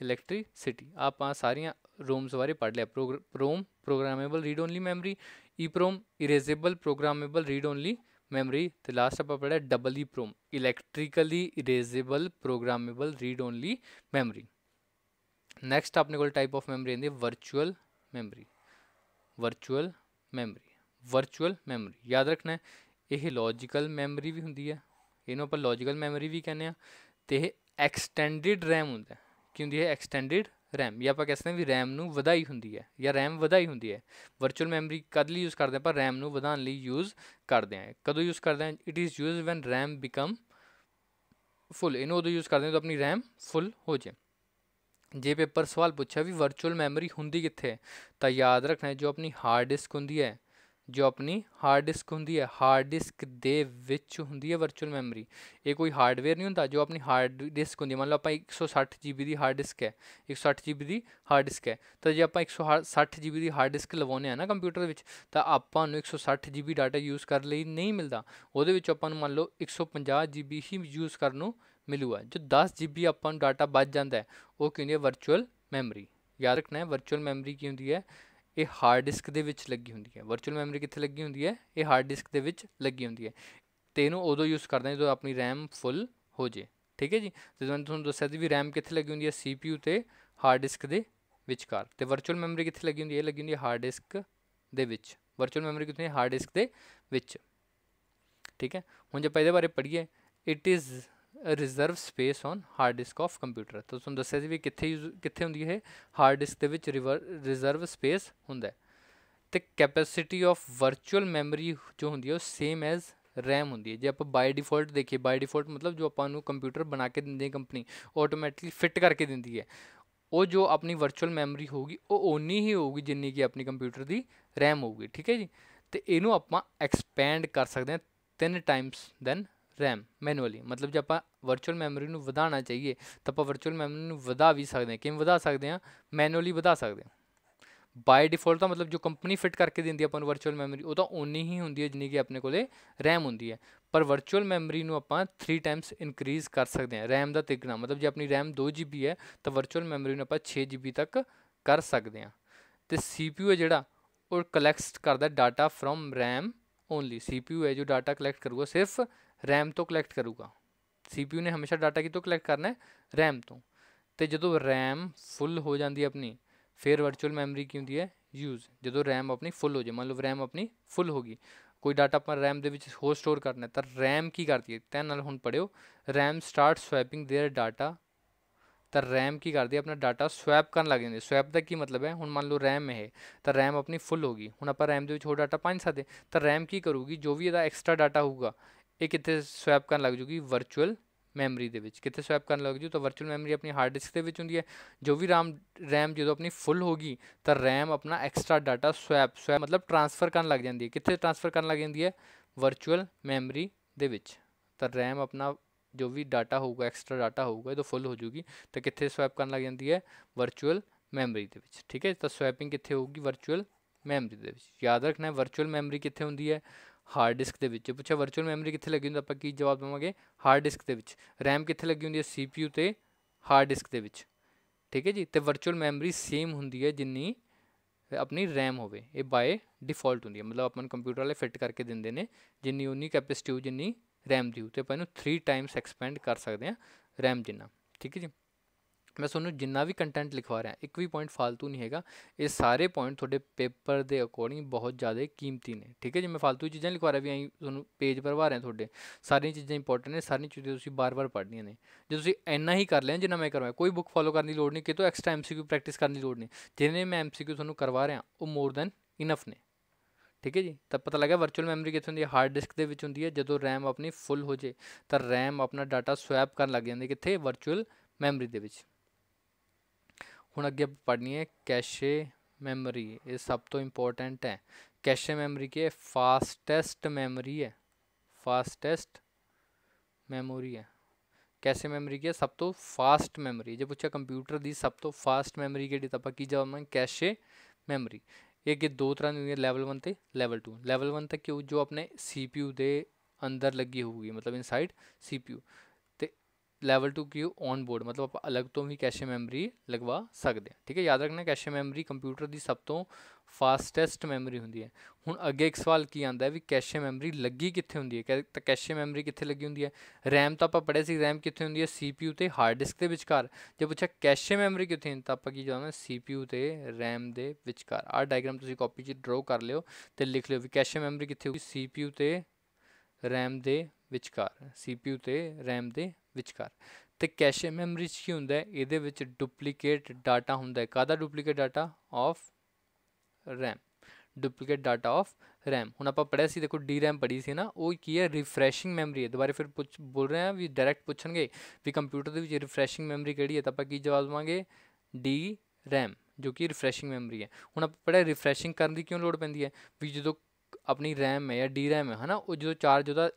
ਇਲੈਕਟ੍ਰੀਸਿਟੀ। ਆਪਾਂ ਸਾਰੀਆਂ ਰੋਮਸ ਬਾਰੇ ਪੜ੍ਹ ਲਿਆ। Programmable read only memory, EEPROM erasable programmable read only memory, ਤੇ ਲਾਸਟ ਆਪਾਂ ਪੜ੍ਹਿਆ EEPROM electrically erasable programmable read only memory. Next ਆਪਣੇ ਕੋਲ ਟਾਈਪ ਆਫ ਮੈਮਰੀ ਆਉਂਦੀ ਹੈ ਵਰਚੁਅਲ ਮੈਮਰੀ। ਯਾਦ ਰੱਖਣਾ ਇਹ ਲੌਜੀਕਲ ਮੈਮਰੀ ਵੀ ਹੁੰਦੀ ਹੈ, ਇਹਨੂੰ ਆਪਾਂ ਲੌਜੀਕਲ ਮੈਮਰੀ ਵੀ ਕਹਿੰਦੇ ਹਾਂ, ਤੇ ਇਹ ਐਕਸਟੈਂਡਿਡ ਰੈਮ ਹੁੰਦਾ। ਕੀ ਹੁੰਦੀ ਹੈ ਐਕਸਟੈਂਡਿਡ ਰੈਮ, ਜਾਂ ਆਪਾਂ ਕਹਿ ਸਕਦੇ ਹਾਂ ਵੀ ਰੈਮ ਨੂੰ ਵਧਾਈ ਹੁੰਦੀ ਹੈ ਜਾਂ ਰੈਮ ਵਧਾਈ ਹੁੰਦੀ ਹੈ। ਵਰਚੁਅਲ ਮੈਮਰੀ ਕਦ ਲਈ ਯੂਜ਼ ਕਰਦੇ ਹਾਂ ਆਪਾਂ ਰੈਮ ਨੂੰ ਵਧਾਉਣ ਲਈ ਯੂਜ਼ ਕਰਦੇ ਹਾਂ। ਕਦੋਂ ਯੂਜ਼ ਕਰਦੇ ਹਾਂ it is use when RAM become full. ਇਹਨੂੰ ਉਦੋਂ ਯੂਜ਼ ਕਰਦੇ ਹਾਂ ਜਦੋਂ ਆਪਣੀ ਰੈਮ ਫੁੱਲ ਹੋ ਜਾਏ। ਜੇ ਪੇਪਰ ਸਵਾਲ ਪੁੱਛਿਆ ਵੀ ਵਰਚੁਅਲ ਮੈਮਰੀ ਹੁੰਦੀ ਕਿੱਥੇ ਹੈ ਤਾਂ ਯਾਦ ਰੱਖਣਾ ਜੋ ਆਪਣੀ ਹਾਰਡ ਡਿਸਕ ਹੁੰਦੀ ਹੈ, ਹਾਰਡ ਡਿਸਕ ਦੇ ਵਿੱਚ ਹੁੰਦੀ ਹੈ ਵਰਚੁਅਲ ਮੈਮਰੀ। ਇਹ ਕੋਈ ਹਾਰਡਵੇਅਰ ਨਹੀਂ ਹੁੰਦਾ, ਜੋ ਆਪਣੀ ਹਾਰਡ ਡਿਸਕ ਹੁੰਦੀ ਹੈ। ਮੰਨ ਲਓ ਆਪਾਂ 160 GB ਦੀ ਹਾਰਡ ਡਿਸਕ ਹੈ, 160 GB ਦੀ ਹਾਰਡ ਡਿਸਕ ਹੈ, ਤਾਂ ਜੇ ਆਪਾਂ 160 GB ਦੀ ਹਾਰਡ ਡਿਸਕ ਲਵਾਉਂਦੇ ਹਾਂ ਨਾ ਕੰਪਿਊਟਰ ਵਿੱਚ, ਤਾਂ ਆਪਾਂ ਨੂੰ 160 GB ਡਾਟਾ ਯੂਜ਼ ਕਰਨ ਲਈ ਨਹੀਂ ਮਿਲਦਾ। ਉਹਦੇ ਵਿੱਚ ਆਪਾਂ ਨੂੰ ਮੰਨ ਲਓ 150 GB ਹੀ ਯੂਜ਼ ਕਰਨ ਨੂੰ ਮਿਲੂਗਾ। ਜੋ 10 GB ਆਪਾਂ ਨੂੰ ਡਾਟਾ ਬਚ ਜਾਂਦਾ ਹੈ ਉਹ ਕੀ ਹੁੰਦੀ ਹੈ ਵਰਚੁਅਲ ਮੈਮਰੀ। ਯਾਦ ਰੱਖਣਾ ਹੈ ਵਰਚੁਅਲ ਮੈਮਰੀ ਕੀ ਹੁੰਦੀ ਹੈ ਇਹ ਹਾਰਡ ਡਿਸਕ ਦੇ ਵਿੱਚ ਲੱਗੀ ਹੁੰਦੀ ਹੈ। ਵਰਚੁਅਲ ਮੈਮਰੀ ਕਿੱਥੇ ਲੱਗੀ ਹੁੰਦੀ ਹੈ ਇਹ ਹਾਰਡ ਡਿਸਕ ਦੇ ਵਿੱਚ ਲੱਗੀ ਹੁੰਦੀ ਹੈ, ਤੇ ਇਹਨੂੰ ਉਦੋਂ ਯੂਜ਼ ਕਰਦੇ ਹਾਂ ਜਦੋਂ ਆਪਣੀ ਰੈਮ ਫੁੱਲ ਹੋ ਜੇ। ਠੀਕ ਹੈ ਜੀ, ਜਦੋਂ ਮੈਂ ਤੁਹਾਨੂੰ ਦੱਸਿਆ ਸੀ ਵੀ ਰੈਮ ਕਿੱਥੇ ਲੱਗੀ ਹੁੰਦੀ ਹੈ CPU ਤੇ ਹਾਰਡ ਡਿਸਕ ਦੇ ਵਿਚਕਾਰ, ਤੇ ਵਰਚੁਅਲ ਮੈਮਰੀ ਕਿੱਥੇ ਲੱਗੀ ਹੁੰਦੀ ਹੈ ਇਹ ਲੱਗੀ ਹੁੰਦੀ ਹੈ ਹਾਰਡ ਡਿਸਕ ਦੇ ਵਿੱਚ। ਵਰਚੁਅਲ ਮੈਮਰੀ ਕਿੱਥੇ ਹੈ ਹਾਰਡ ਡਿਸਕ ਦੇ ਵਿੱਚ। ਠੀਕ ਹੈ, ਹੁਣ ਜੇ ਆਪਾਂ ਇਹਦੇ ਬਾਰੇ ਪੜ੍ਹੀਏ it is reserve space on hard disk of computer. ਤਾਂ ਤੁਹਾਨੂੰ ਦੱਸਿਆ ਸੀ ਵੀ ਕਿੱਥੇ ਹੁੰਦੀ ਹੈ ਹਾਰਡ ਡਿਸਕ ਦੇ ਵਿੱਚ ਰਿਜ਼ਰਵ ਸਪੇਸ ਹੁੰਦਾ। ਤੇ ਕੈਪੈਸਿਟੀ ਆਫ ਵਰਚੁਅਲ ਮੈਮਰੀ ਜੋ ਹੁੰਦੀ ਹੈ ਉਹ ਸੇਮ ਐਜ਼ ਰੈਮ ਹੁੰਦੀ ਹੈ। ਜੇ ਆਪਾਂ ਬਾਈ ਡਿਫੋਲਟ ਦੇਖੀਏ, ਬਾਈ ਡਿਫੋਲਟ ਮਤਲਬ ਜੋ ਆਪਾਂ ਨੂੰ ਕੰਪਿਊਟਰ ਬਣਾ ਕੇ ਦਿੰਦੀ ਹੈ ਕੰਪਨੀ, ਆਟੋਮੈਟਿਕਲੀ ਫਿੱਟ ਕਰਕੇ ਦਿੰਦੀ ਹੈ, ਉਹ ਜੋ ਆਪਣੀ ਵਰਚੁਅਲ ਮੈਮਰੀ ਹੋਊਗੀ ਉਹ ਓਨੀ ਹੀ ਹੋਊਗੀ ਜਿੰਨੀ ਕਿ ਆਪਣੀ ਕੰਪਿਊਟਰ ਦੀ ਰੈਮ ਹੋਊਗੀ। ਠੀਕ ਹੈ ਜੀ, ਤੇ ਇਹਨੂੰ ਆਪਾਂ ਐਕਸਪੈਂਡ ਕਰ ਸਕਦੇ ਹਾਂ 3 ਟਾਈਮਸ ਦੈਨ ਰੈਮ ਮੈਨੂਅਲੀ। ਮਤਲਬ ਜੇ ਆਪਾਂ ਵਰਚੁਅਲ ਮੈਮਰੀ ਨੂੰ ਵਧਾਉਣਾ ਚਾਹੀਏ ਤਾਂ ਆਪਾਂ ਵਰਚੁਅਲ ਮੈਮਰੀ ਨੂੰ ਵਧਾ ਵੀ ਸਕਦੇ ਹਾਂ। ਕਿਵੇਂ ਵਧਾ ਸਕਦੇ ਹਾਂ ਮੈਨੂਅਲੀ ਵਧਾ ਸਕਦੇ ਹਾਂ। ਬਾਈ ਡਿਫੋਲਟ ਦਾ ਮਤਲਬ ਜੋ ਕੰਪਨੀ ਫਿੱਟ ਕਰਕੇ ਦਿੰਦੀ ਆਪਾਂ ਨੂੰ ਵਰਚੁਅਲ ਮੈਮਰੀ ਉਹ ਤਾਂ ਓਨੀ ਹੀ ਹੁੰਦੀ ਹੈ ਜਿੰਨੀ ਕਿ ਆਪਣੇ ਕੋਲੇ ਰੈਮ ਹੁੰਦੀ ਹੈ। ਪਰ ਵਰਚੁਅਲ ਮੈਮਰੀ ਨੂੰ ਆਪਾਂ 3 ਟਾਈਮਸ ਇਨਕਰੀਜ਼ ਕਰ ਸਕਦੇ ਹਾਂ, ਰੈਮ ਦਾ ਤਿੱਗਣਾ। ਮਤਲਬ ਜੇ ਆਪਣੀ ਰੈਮ 2 GB ਹੈ ਤਾਂ ਵਰਚੁਅਲ ਮੈਮਰੀ ਨੂੰ ਆਪਾਂ 6 GB ਤੱਕ ਕਰ ਸਕਦੇ ਹਾਂ। ਤੇ CPU ਹੈ ਜਿਹੜਾ ਉਹ ਕਲੈਕਟ ਕਰਦਾ data from RAM only. CPU ਹੈ ਜੋ ਡਾਟਾ ਕਲੈਕਟ ਕਰੂਗਾ ਸਿਰਫ ਰੈਮ ਤੋਂ ਕਲੈਕਟ ਕਰੂਗਾ। CPU ਨੇ ਹਮੇਸ਼ਾ ਡਾਟਾ ਕਿਤੋਂ ਕਲੈਕਟ ਕਰਨਾ ਹੈ ਰੈਮ ਤੋਂ। ਤੇ ਜਦੋਂ ਰੈਮ ਫੁੱਲ ਹੋ ਜਾਂਦੀ ਹੈ ਆਪਣੀ, ਫਿਰ ਵਰਚੁਅਲ ਮੈਮਰੀ ਕੀ ਹੁੰਦੀ ਹੈ, ਯੂਜ਼। ਜਦੋਂ ਰੈਮ ਆਪਣੀ ਫੁੱਲ ਹੋ ਜਾਏ, ਮੰਨ ਲਓ ਰੈਮ ਆਪਣੀ ਫੁੱਲ ਹੋ ਗਈ, ਕੋਈ ਡਾਟਾ ਆਪਾਂ ਰੈਮ ਦੇ ਵਿੱਚ ਹੋਰ ਸਟੋਰ ਕਰਨਾ, ਤਾਂ ਰੈਮ ਕੀ ਕਰਦੀ ਹੈ, ਧਿਆਨ ਨਾਲ ਹੁਣ ਪੜ੍ਹਿਓ, ਰੈਮ ਸਟਾਰਟ ਸਵੈਪਿੰਗ देयर ਡਾਟਾ। ਤਾਂ ਰੈਮ ਕੀ ਕਰਦੀ ਹੈ, ਆਪਣਾ ਡਾਟਾ ਸਵੈਪ ਕਰਨ ਲੱਗ ਜਾਂਦੀ ਹੈ। ਸਵੈਪ ਦਾ ਕੀ ਮਤਲਬ ਹੈ, ਹੁਣ ਮੰਨ ਲਓ ਰੈਮ ਇਹ, ਤਾਂ ਰੈਮ ਆਪਣੀ ਫੁੱਲ ਹੋ ਗਈ, ਹੁਣ ਆਪਾਂ ਰੈਮ ਦੇ ਵਿੱਚ ਹੋਰ ਡਾਟਾ ਪਾ ਨਹੀਂ ਸਕਦੇ, ਤਾਂ ਰੈਮ ਕੀ ਕਰੂਗੀ, ਜੋ ਵੀ ਇਹਦਾ ਐਕਸਟਰਾ ਡਾਟਾ ਹੋਊਗਾ ਇਹ ਕਿੱਥੇ ਸਵੈਪ ਕਰਨ ਲੱਗ ਜੂਗੀ, ਵਰਚੁਅਲ ਮੈਮਰੀ ਦੇ ਵਿੱਚ। ਕਿੱਥੇ ਸਵੈਪ ਕਰਨ ਲੱਗ ਜੂ, ਤਾਂ ਵਰਚੁਅਲ ਮੈਮਰੀ ਆਪਣੀ ਹਾਰਡ ਡਿਸਕ ਦੇ ਵਿੱਚ ਹੁੰਦੀ ਹੈ। ਜੋ ਵੀ ਰੈਮ ਜਦੋਂ ਆਪਣੀ ਫੁੱਲ ਹੋ ਗਈ, ਤਾਂ ਰੈਮ ਆਪਣਾ ਐਕਸਟਰਾ ਡਾਟਾ ਸਵੈਪ ਮਤਲਬ ਟ੍ਰਾਂਸਫਰ ਕਰਨ ਲੱਗ ਜਾਂਦੀ ਹੈ। ਕਿੱਥੇ ਟ੍ਰਾਂਸਫਰ ਕਰਨ ਲੱਗ ਜਾਂਦੀ ਹੈ, ਵਰਚੁਅਲ ਮੈਮਰੀ ਦੇ ਵਿੱਚ। ਤਾਂ ਰੈਮ ਆਪਣਾ ਜੋ ਵੀ ਡਾਟਾ ਹੋਊਗਾ, ਐਕਸਟਰਾ ਡਾਟਾ ਹੋਊਗਾ, ਜਦੋਂ ਫੁੱਲ ਹੋ ਜੂਗੀ ਤਾਂ ਕਿੱਥੇ ਸਵੈਪ ਕਰਨ ਲੱਗ ਜਾਂਦੀ ਹੈ, ਵਰਚੁਅਲ ਮੈਮਰੀ ਦੇ ਵਿੱਚ। ਠੀਕ ਹੈ, ਤਾਂ ਸਵੈਪਿੰਗ ਕਿੱਥੇ ਹੋਊਗੀ, ਵਰਚੁਅਲ ਮੈਮਰੀ ਦੇ ਵਿੱਚ। ਯਾਦ ਰੱਖਣਾ ਵਰਚੁਅਲ ਮੈਮਰੀ ਕਿੱਥੇ ਹੁੰਦੀ ਹੈ, ਹਾਰਡ ਡਿਸਕ ਦੇ ਵਿੱਚ। ਜੇ ਪੁੱਛਿਆ ਵਰਚੁਅਲ ਮੈਮਰੀ ਕਿੱਥੇ ਲੱਗੀ ਹੁੰਦੀ, ਆਪਾਂ ਕੀ ਜਵਾਬ ਦੇਵਾਂਗੇ, ਹਾਰਡ ਡਿਸਕ ਦੇ ਵਿੱਚ। ਰੈਮ ਕਿੱਥੇ ਲੱਗੀ ਹੁੰਦੀ ਹੈ, CPU ਤੇ ਹਾਰਡ ਡਿਸਕ ਦੇ ਵਿੱਚ। ਠੀਕ ਹੈ ਜੀ, ਤੇ ਵਰਚੁਅਲ ਮੈਮਰੀ ਸੇਮ ਹੁੰਦੀ ਹੈ ਜਿੰਨੀ ਆਪਣੀ ਰੈਮ ਹੋਵੇ, ਇਹ ਬਾਏ ਡਿਫਾਲਟ ਹੁੰਦੀ ਹੈ, ਮਤਲਬ ਆਪਾਂ ਨੂੰ ਕੰਪਿਊਟਰ ਵਾਲੇ ਫਿੱਟ ਕਰਕੇ ਦਿੰਦੇ ਨੇ, ਜਿੰਨੀ ਉਨੀ ਕੈਪੈਸਿਟੀ ਹੋ ਜਿੰਨੀ ਰੈਮ ਦੀ ਹੋ, ਤੇ ਆਪਾਂ ਇਹਨੂੰ 3 ਟਾਈਮਸ ਐਕਸਪੈਂਡ ਕਰ ਸਕਦੇ ਹਾਂ ਰੈਮ ਜਿੰਨਾ। ਠੀਕ ਹੈ ਜੀ, ਮੈਂ ਤੁਹਾਨੂੰ ਜਿੰਨਾ ਵੀ ਕੰਟੈਂਟ ਲਿਖਵਾ ਰਿਹਾ, ਇੱਕ ਵੀ ਪੁਆਇੰਟ ਫਾਲਤੂ ਨਹੀਂ ਹੈਗਾ, ਇਹ ਸਾਰੇ ਪੁਆਇੰਟ ਤੁਹਾਡੇ ਪੇਪਰ ਦੇ ਅਕੋਰਡਿੰਗ ਬਹੁਤ ਜ਼ਿਆਦਾ ਕੀਮਤੀ ਨੇ। ਠੀਕ ਹੈ ਜੀ, ਮੈਂ ਫਾਲਤੂ ਚੀਜ਼ਾਂ ਲਿਖਵਾ ਰਿਹਾ ਵੀ ਐਂ ਤੁਹਾਨੂੰ ਪੇਜ ਭਰਵਾ ਰਿਹਾ ਤੁਹਾਡੇ, ਸਾਰੀਆਂ ਚੀਜ਼ਾਂ ਇੰਪੋਰਟੈਂਟ ਨੇ, ਸਾਰੀਆਂ ਚੀਜ਼ਾਂ ਤੁਸੀਂ ਬਾਰ-ਬਾਰ ਪੜ੍ਹਨੀਆਂ ਨੇ। ਜੇ ਤੁਸੀਂ ਇੰਨਾ ਹੀ ਕਰ ਲਿਆ ਜਿੰਨਾ ਮੈਂ ਕਰਵਾਇਆ, ਕੋਈ ਬੁੱਕ ਫੋਲੋ ਕਰਨ ਦੀ ਲੋੜ ਨਹੀਂ, ਕਿਤੋਂ ਐਕਸਟਰਾ MCQ ਪ੍ਰੈਕਟਿਸ ਕਰਨ ਦੀ ਲੋੜ ਨਹੀਂ, ਜਿੰਨੇ ਮੈਂ MCQ ਤੁਹਾਨੂੰ ਕਰਵਾ ਰਿਹਾ ਉਹ ਮੋਰ ਦੈਨ ਇਨਫ ਨੇ। ਠੀਕ ਹੈ ਜੀ, ਤਾਂ ਪਤਾ ਲੱਗਾ ਵਰਚੁਅਲ ਮੈਮਰੀ ਕਿੱਥੇ ਹੁੰਦੀ ਹੈ, ਹਾਰਡ ਡਿਸਕ ਦੇ ਵਿੱਚ ਹੁੰਦੀ ਹੈ। ਜਦੋਂ ਰੈਮ ਆਪਣੀ ਫੁੱਲ ਹੋ ਜੇ ਤਾਂ ਰੈਮ ਆਪਣਾ ਡਾਟਾ ਸਵੈਪ ਕਰਨ ਲੱਗ ਜਾਂਦੀ, ਕਿੱਥੇ, ਵਰਚੁਅਲ ਮੈਮਰੀ ਦੇ ਵਿੱਚ। ਹੁਣ ਅੱਗੇ ਆਪਾਂ ਪੜ੍ਹਨੀ ਹੈ ਕੈਸ਼ੇ ਮੈਮਰੀ, ਇਹ ਸਭ ਤੋਂ ਇੰਪੋਰਟੈਂਟ ਹੈ। ਕੈਸ਼ੇ ਮੈਮਰੀ ਕੀ ਹੈ, ਫਾਸਟੈਸਟ ਮੈਮਰੀ ਹੈ, ਫਾਸਟੈਸਟ ਮੈਮੋਰੀ ਹੈ। ਕੈਸ਼ੇ ਮੈਮਰੀ ਕੀ ਹੈ, ਸਭ ਤੋਂ ਫਾਸਟ ਮੈਮਰੀ। ਜੇ ਪੁੱਛਿਆ ਕੰਪਿਊਟਰ ਦੀ ਸਭ ਤੋਂ ਫਾਸਟ ਮੈਮਰੀ ਕਿਹੜੀ, ਤਾਂ ਆਪਾਂ ਕੀ ਜਵਾਬ ਦੇਵਾਂਗੇ, ਕੈਸ਼ੇ ਮੈਮਰੀ। ਇਹ ਅੱਗੇ ਦੋ ਤਰ੍ਹਾਂ ਦੀ ਹੁੰਦੀ ਹੈ, ਲੈਵਲ 1 ਤੇ ਲੈਵਲ 2। ਲੈਵਲ 1 ਤੱਕ ਕਿਉਂ, ਜੋ ਆਪਣੇ CPU ਦੇ ਅੰਦਰ ਲੱਗੀ ਹੋਊਗੀ, ਮਤਲਬ ਇਨਸਾਈਡ CPU। ਤੇ ਲੈਵਲ 2 ਕੀ, ਔਨ ਬੋਰਡ, ਮਤਲਬ ਆਪਾਂ ਅਲੱਗ ਤੋਂ ਵੀ ਕੈਸ਼ੇ ਮੈਮਰੀ ਲਗਵਾ ਸਕਦੇ ਹਾਂ। ਠੀਕ ਹੈ, ਯਾਦ ਰੱਖਣਾ ਕੈਸ਼ੇ ਮੈਮਰੀ ਕੰਪਿਊਟਰ ਦੀ ਸਭ ਤੋਂ ਫਾਸਟੈਸਟ ਮੈਮਰੀ ਹੁੰਦੀ ਹੈ। ਹੁਣ ਅੱਗੇ ਇੱਕ ਸਵਾਲ ਕੀ ਆਉਂਦਾ ਵੀ ਕੈਸ਼ੇ ਮੈਮਰੀ ਲੱਗੀ ਕਿੱਥੇ ਹੁੰਦੀ ਹੈ, ਤਾਂ ਕੈਸ਼ੇ ਮੈਮਰੀ ਕਿੱਥੇ ਲੱਗੀ ਹੁੰਦੀ ਹੈ, ਰੈਮ ਤਾਂ ਆਪਾਂ ਪੜ੍ਹਿਆ ਸੀ, ਰੈਮ ਕਿੱਥੇ ਹੁੰਦੀ ਹੈ, CPU ਤੇ ਹਾਰਡ ਡਿਸਕ ਦੇ ਵਿਚਕਾਰ। ਜੇ ਪੁੱਛਿਆ ਕੈਸ਼ੇ ਮੈਮਰੀ ਕਿੱਥੇ ਹੁੰਦੀ, ਤਾਂ ਆਪਾਂ ਕੀ ਜਾਵਾਂਗੇ, CPU ਤੇ ਰੈਮ ਦੇ ਵਿਚਕਾਰ। ਆਹ ਡਾਇਗਰਾਮ ਤੁਸੀਂ ਕਾਪੀ 'ਚ ਡਰਾਅ ਕਰ ਲਿਓ ਤੇ ਲਿਖ ਲਿਓ ਵੀ ਕੈਸ਼ੇ ਮੈਮਰੀ ਕਿੱਥੇ ਹੋਊਗੀ, CPU ਤੇ ਰੈਮ ਦੇ ਵਿਚਕਾਰ, CPU ਤੇ ਰੈਮ ਦੇ ਵਿਚਕਾਰ। ਤੇ ਕੈਸ਼ੇ ਮੈਮਰੀ 'ਚ ਕੀ ਹੁੰਦਾ, ਇਹਦੇ ਵਿੱਚ ਡੁਪਲੀਕੇਟ ਡਾਟਾ ਹੁੰਦਾ ਹੈ। ਕਾਹਦਾ duplicate data, of RAM, duplicate data of RAM. ਹੁਣ ਆਪਾਂ ਪੜ੍ਹਿਆ ਸੀ, ਦੇਖੋ DRAM ਪੜ੍ਹੀ ਸੀ ਨਾ, ਉਹ ਕੀ ਹੈ, ਰਿਫਰੈਸ਼ਿੰਗ ਮੈਮਰੀ ਹੈ। ਦੁਬਾਰਾ ਫਿਰ ਬੋਲ ਰਹੇ ਹਾਂ ਵੀ ਡਾਇਰੈਕਟ ਪੁੱਛਣਗੇ ਵੀ ਕੰਪਿਊਟਰ ਦੇ ਵਿੱਚ ਰਿਫਰੈਸ਼ਿੰਗ ਮੈਮਰੀ ਕਿਹੜੀ ਹੈ, ਤਾਂ ਆਪਾਂ ਕੀ ਜਵਾਬ ਦੇਵਾਂਗੇ, DRAM, ਜੋ ਕਿ ਰਿਫਰੈਸ਼ਿੰਗ ਮੈਮਰੀ ਹੈ। ਹੁਣ ਆਪਾਂ ਪੜ੍ਹਿਆ ਰਿਫਰੈਸ਼ਿੰਗ ਕਰਨ ਦੀ ਕਿਉਂ ਲੋੜ ਪੈਂਦੀ ਹੈ, ਵੀ ਜਦੋਂ ਆਪਣੀ ਰੈਮ ਹੈ ਜਾਂ DRAM ਹੈ ਨਾ, ਉਹ ਜਦੋਂ ਚਾਰਜ ਉਹਦਾ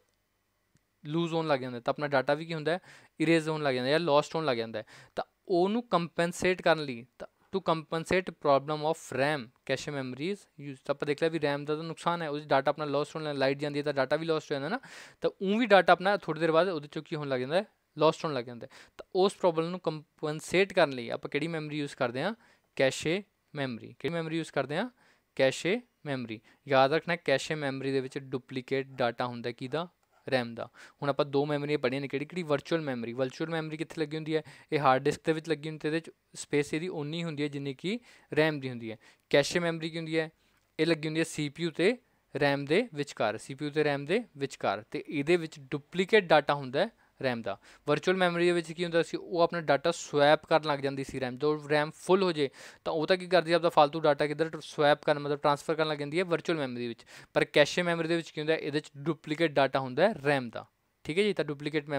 ਲੂਜ਼ ਹੋਣ ਲੱਗ ਜਾਂਦਾ ਤਾਂ ਆਪਣਾ ਡਾਟਾ ਵੀ ਕੀ ਹੁੰਦਾ, ਇਰੇਜ਼ ਹੋਣ ਲੱਗ ਜਾਂਦਾ ਜਾਂ ਲੋਸਟ ਹੋਣ ਲੱਗ ਜਾਂਦਾ। ਤਾਂ ਉਹਨੂੰ ਕੰਪਨਸੇਟ ਕਰਨ ਲਈ, ਤਾਂ to compensate problem of RAM cache memories use. ਤਾਂ ਆਪਾਂ ਦੇਖ ਲਿਆ ਵੀ ਰੈਮ ਦਾ ਤਾਂ ਨੁਕਸਾਨ ਹੈ, ਉਹਦੀ ਡਾਟਾ ਆਪਣਾ ਲੋਸਟ ਹੋਣ, ਲਾਈਟ ਜਾਂਦੀ ਹੈ ਤਾਂ ਡਾਟਾ ਵੀ ਲੋਸਟ ਹੋ ਜਾਂਦਾ ਨਾ, ਤਾਂ ਉਹ ਵੀ ਡਾਟਾ ਆਪਣਾ ਥੋੜ੍ਹੀ ਦੇਰ ਬਾਅਦ ਉਹਦੇ 'ਚੋਂ ਕੀ ਹੋਣ ਲੱਗ ਜਾਂਦਾ, ਲੋਸਟ ਹੋਣ ਲੱਗ ਜਾਂਦਾ। ਤਾਂ ਉਸ ਪ੍ਰੋਬਲਮ ਨੂੰ ਕੰਪਨਸੇਟ ਕਰਨ ਲਈ ਆਪਾਂ ਕਿਹੜੀ ਮੈਮਰੀ ਯੂਜ਼ ਕਰਦੇ ਹਾਂ, ਕੈਸ਼ੇ ਮੈਮਰੀ। ਕਿਹੜੀ ਮੈਮਰੀ ਯੂਜ਼ ਕਰਦੇ ਹਾਂ, ਕੈਸ਼ੇ ਮੈਮਰੀ। ਯਾਦ ਰੱਖਣਾ ਕੈਸ਼ੇ ਮੈਮਰੀ ਦੇ ਵਿੱਚ ਡੁਪਲੀਕੇਟ ਡਾਟਾ ਹੁੰਦਾ ਕਿਹਦਾ, ਰੈਮ ਦਾ। ਹੁਣ ਆਪਾਂ ਦੋ ਮੈਮਰੀਆਂ ਪੜ੍ਹੀਆਂ ਨੇ, ਕਿਹੜੀ ਕਿਹੜੀ, ਵਰਚੁਅਲ ਮੈਮਰੀ। ਵਰਚੁਅਲ ਮੈਮਰੀ ਕਿੱਥੇ ਲੱਗੀ ਹੁੰਦੀ ਹੈ, ਇਹ ਹਾਰਡ ਡਿਸਕ ਦੇ ਵਿੱਚ ਲੱਗੀ ਹੁੰਦੀ, ਇਹਦੇ 'ਚ ਸਪੇਸ ਇਹਦੀ ਓਨੀ ਹੁੰਦੀ ਹੈ ਜਿੰਨੀ ਕਿ ਰੈਮ ਦੀ ਹੁੰਦੀ ਹੈ। ਕੈਸ਼ੇ ਮੈਮਰੀ ਕੀ ਹੁੰਦੀ ਹੈ, ਇਹ ਲੱਗੀ ਹੁੰਦੀ ਹੈ CPU ਤੇ ਰੈਮ ਦੇ ਵਿਚਕਾਰ, CPU ਤੇ ਰੈਮ ਦੇ ਵਿਚਕਾਰ, ਤੇ ਇਹਦੇ ਵਿੱਚ ਡੁਪਲੀਕੇਟ ਡਾਟਾ ਹੁੰਦਾ ਰੈਮ ਦਾ। ਵਰਚੁਅਲ ਮੈਮਰੀ ਦੇ ਵਿੱਚ ਕੀ ਹੁੰਦਾ ਸੀ, ਉਹ ਆਪਣਾ ਡਾਟਾ ਸਵੈਪ ਕਰਨ ਲੱਗ ਜਾਂਦੀ ਸੀ ਰੈਮ। ਜਦੋਂ ਰੈਮ ਫੁੱਲ ਹੋ ਜੇ ਤਾਂ ਉਹ ਤਾਂ ਕੀ ਕਰਦੀ, ਆਪਦਾ ਫਾਲਤੂ ਡਾਟਾ ਕਿੱਧਰ ਸਵੈਪ ਕਰਨ, ਮਤਲਬ ਟ੍ਰਾਂਸਫਰ ਕਰਨ ਲੱਗ ਜਾਂਦੀ ਹੈ ਵਰਚੁਅਲ ਮੈਮਰੀ ਵਿੱਚ। ਪਰ ਕੈਸ਼ੇ ਮੈਮਰੀ ਦੇ ਵਿੱਚ ਕੀ ਹੁੰਦਾ, ਇਹਦੇ 'ਚ ਡੁਪਲੀਕੇਟ ਡਾਟਾ ਹੁੰਦਾ ਰੈਮ ਦਾ। ਠੀਕ ਹੈ ਜੀ, ਤਾਂ ਡੁਪਲੀਕੇਟ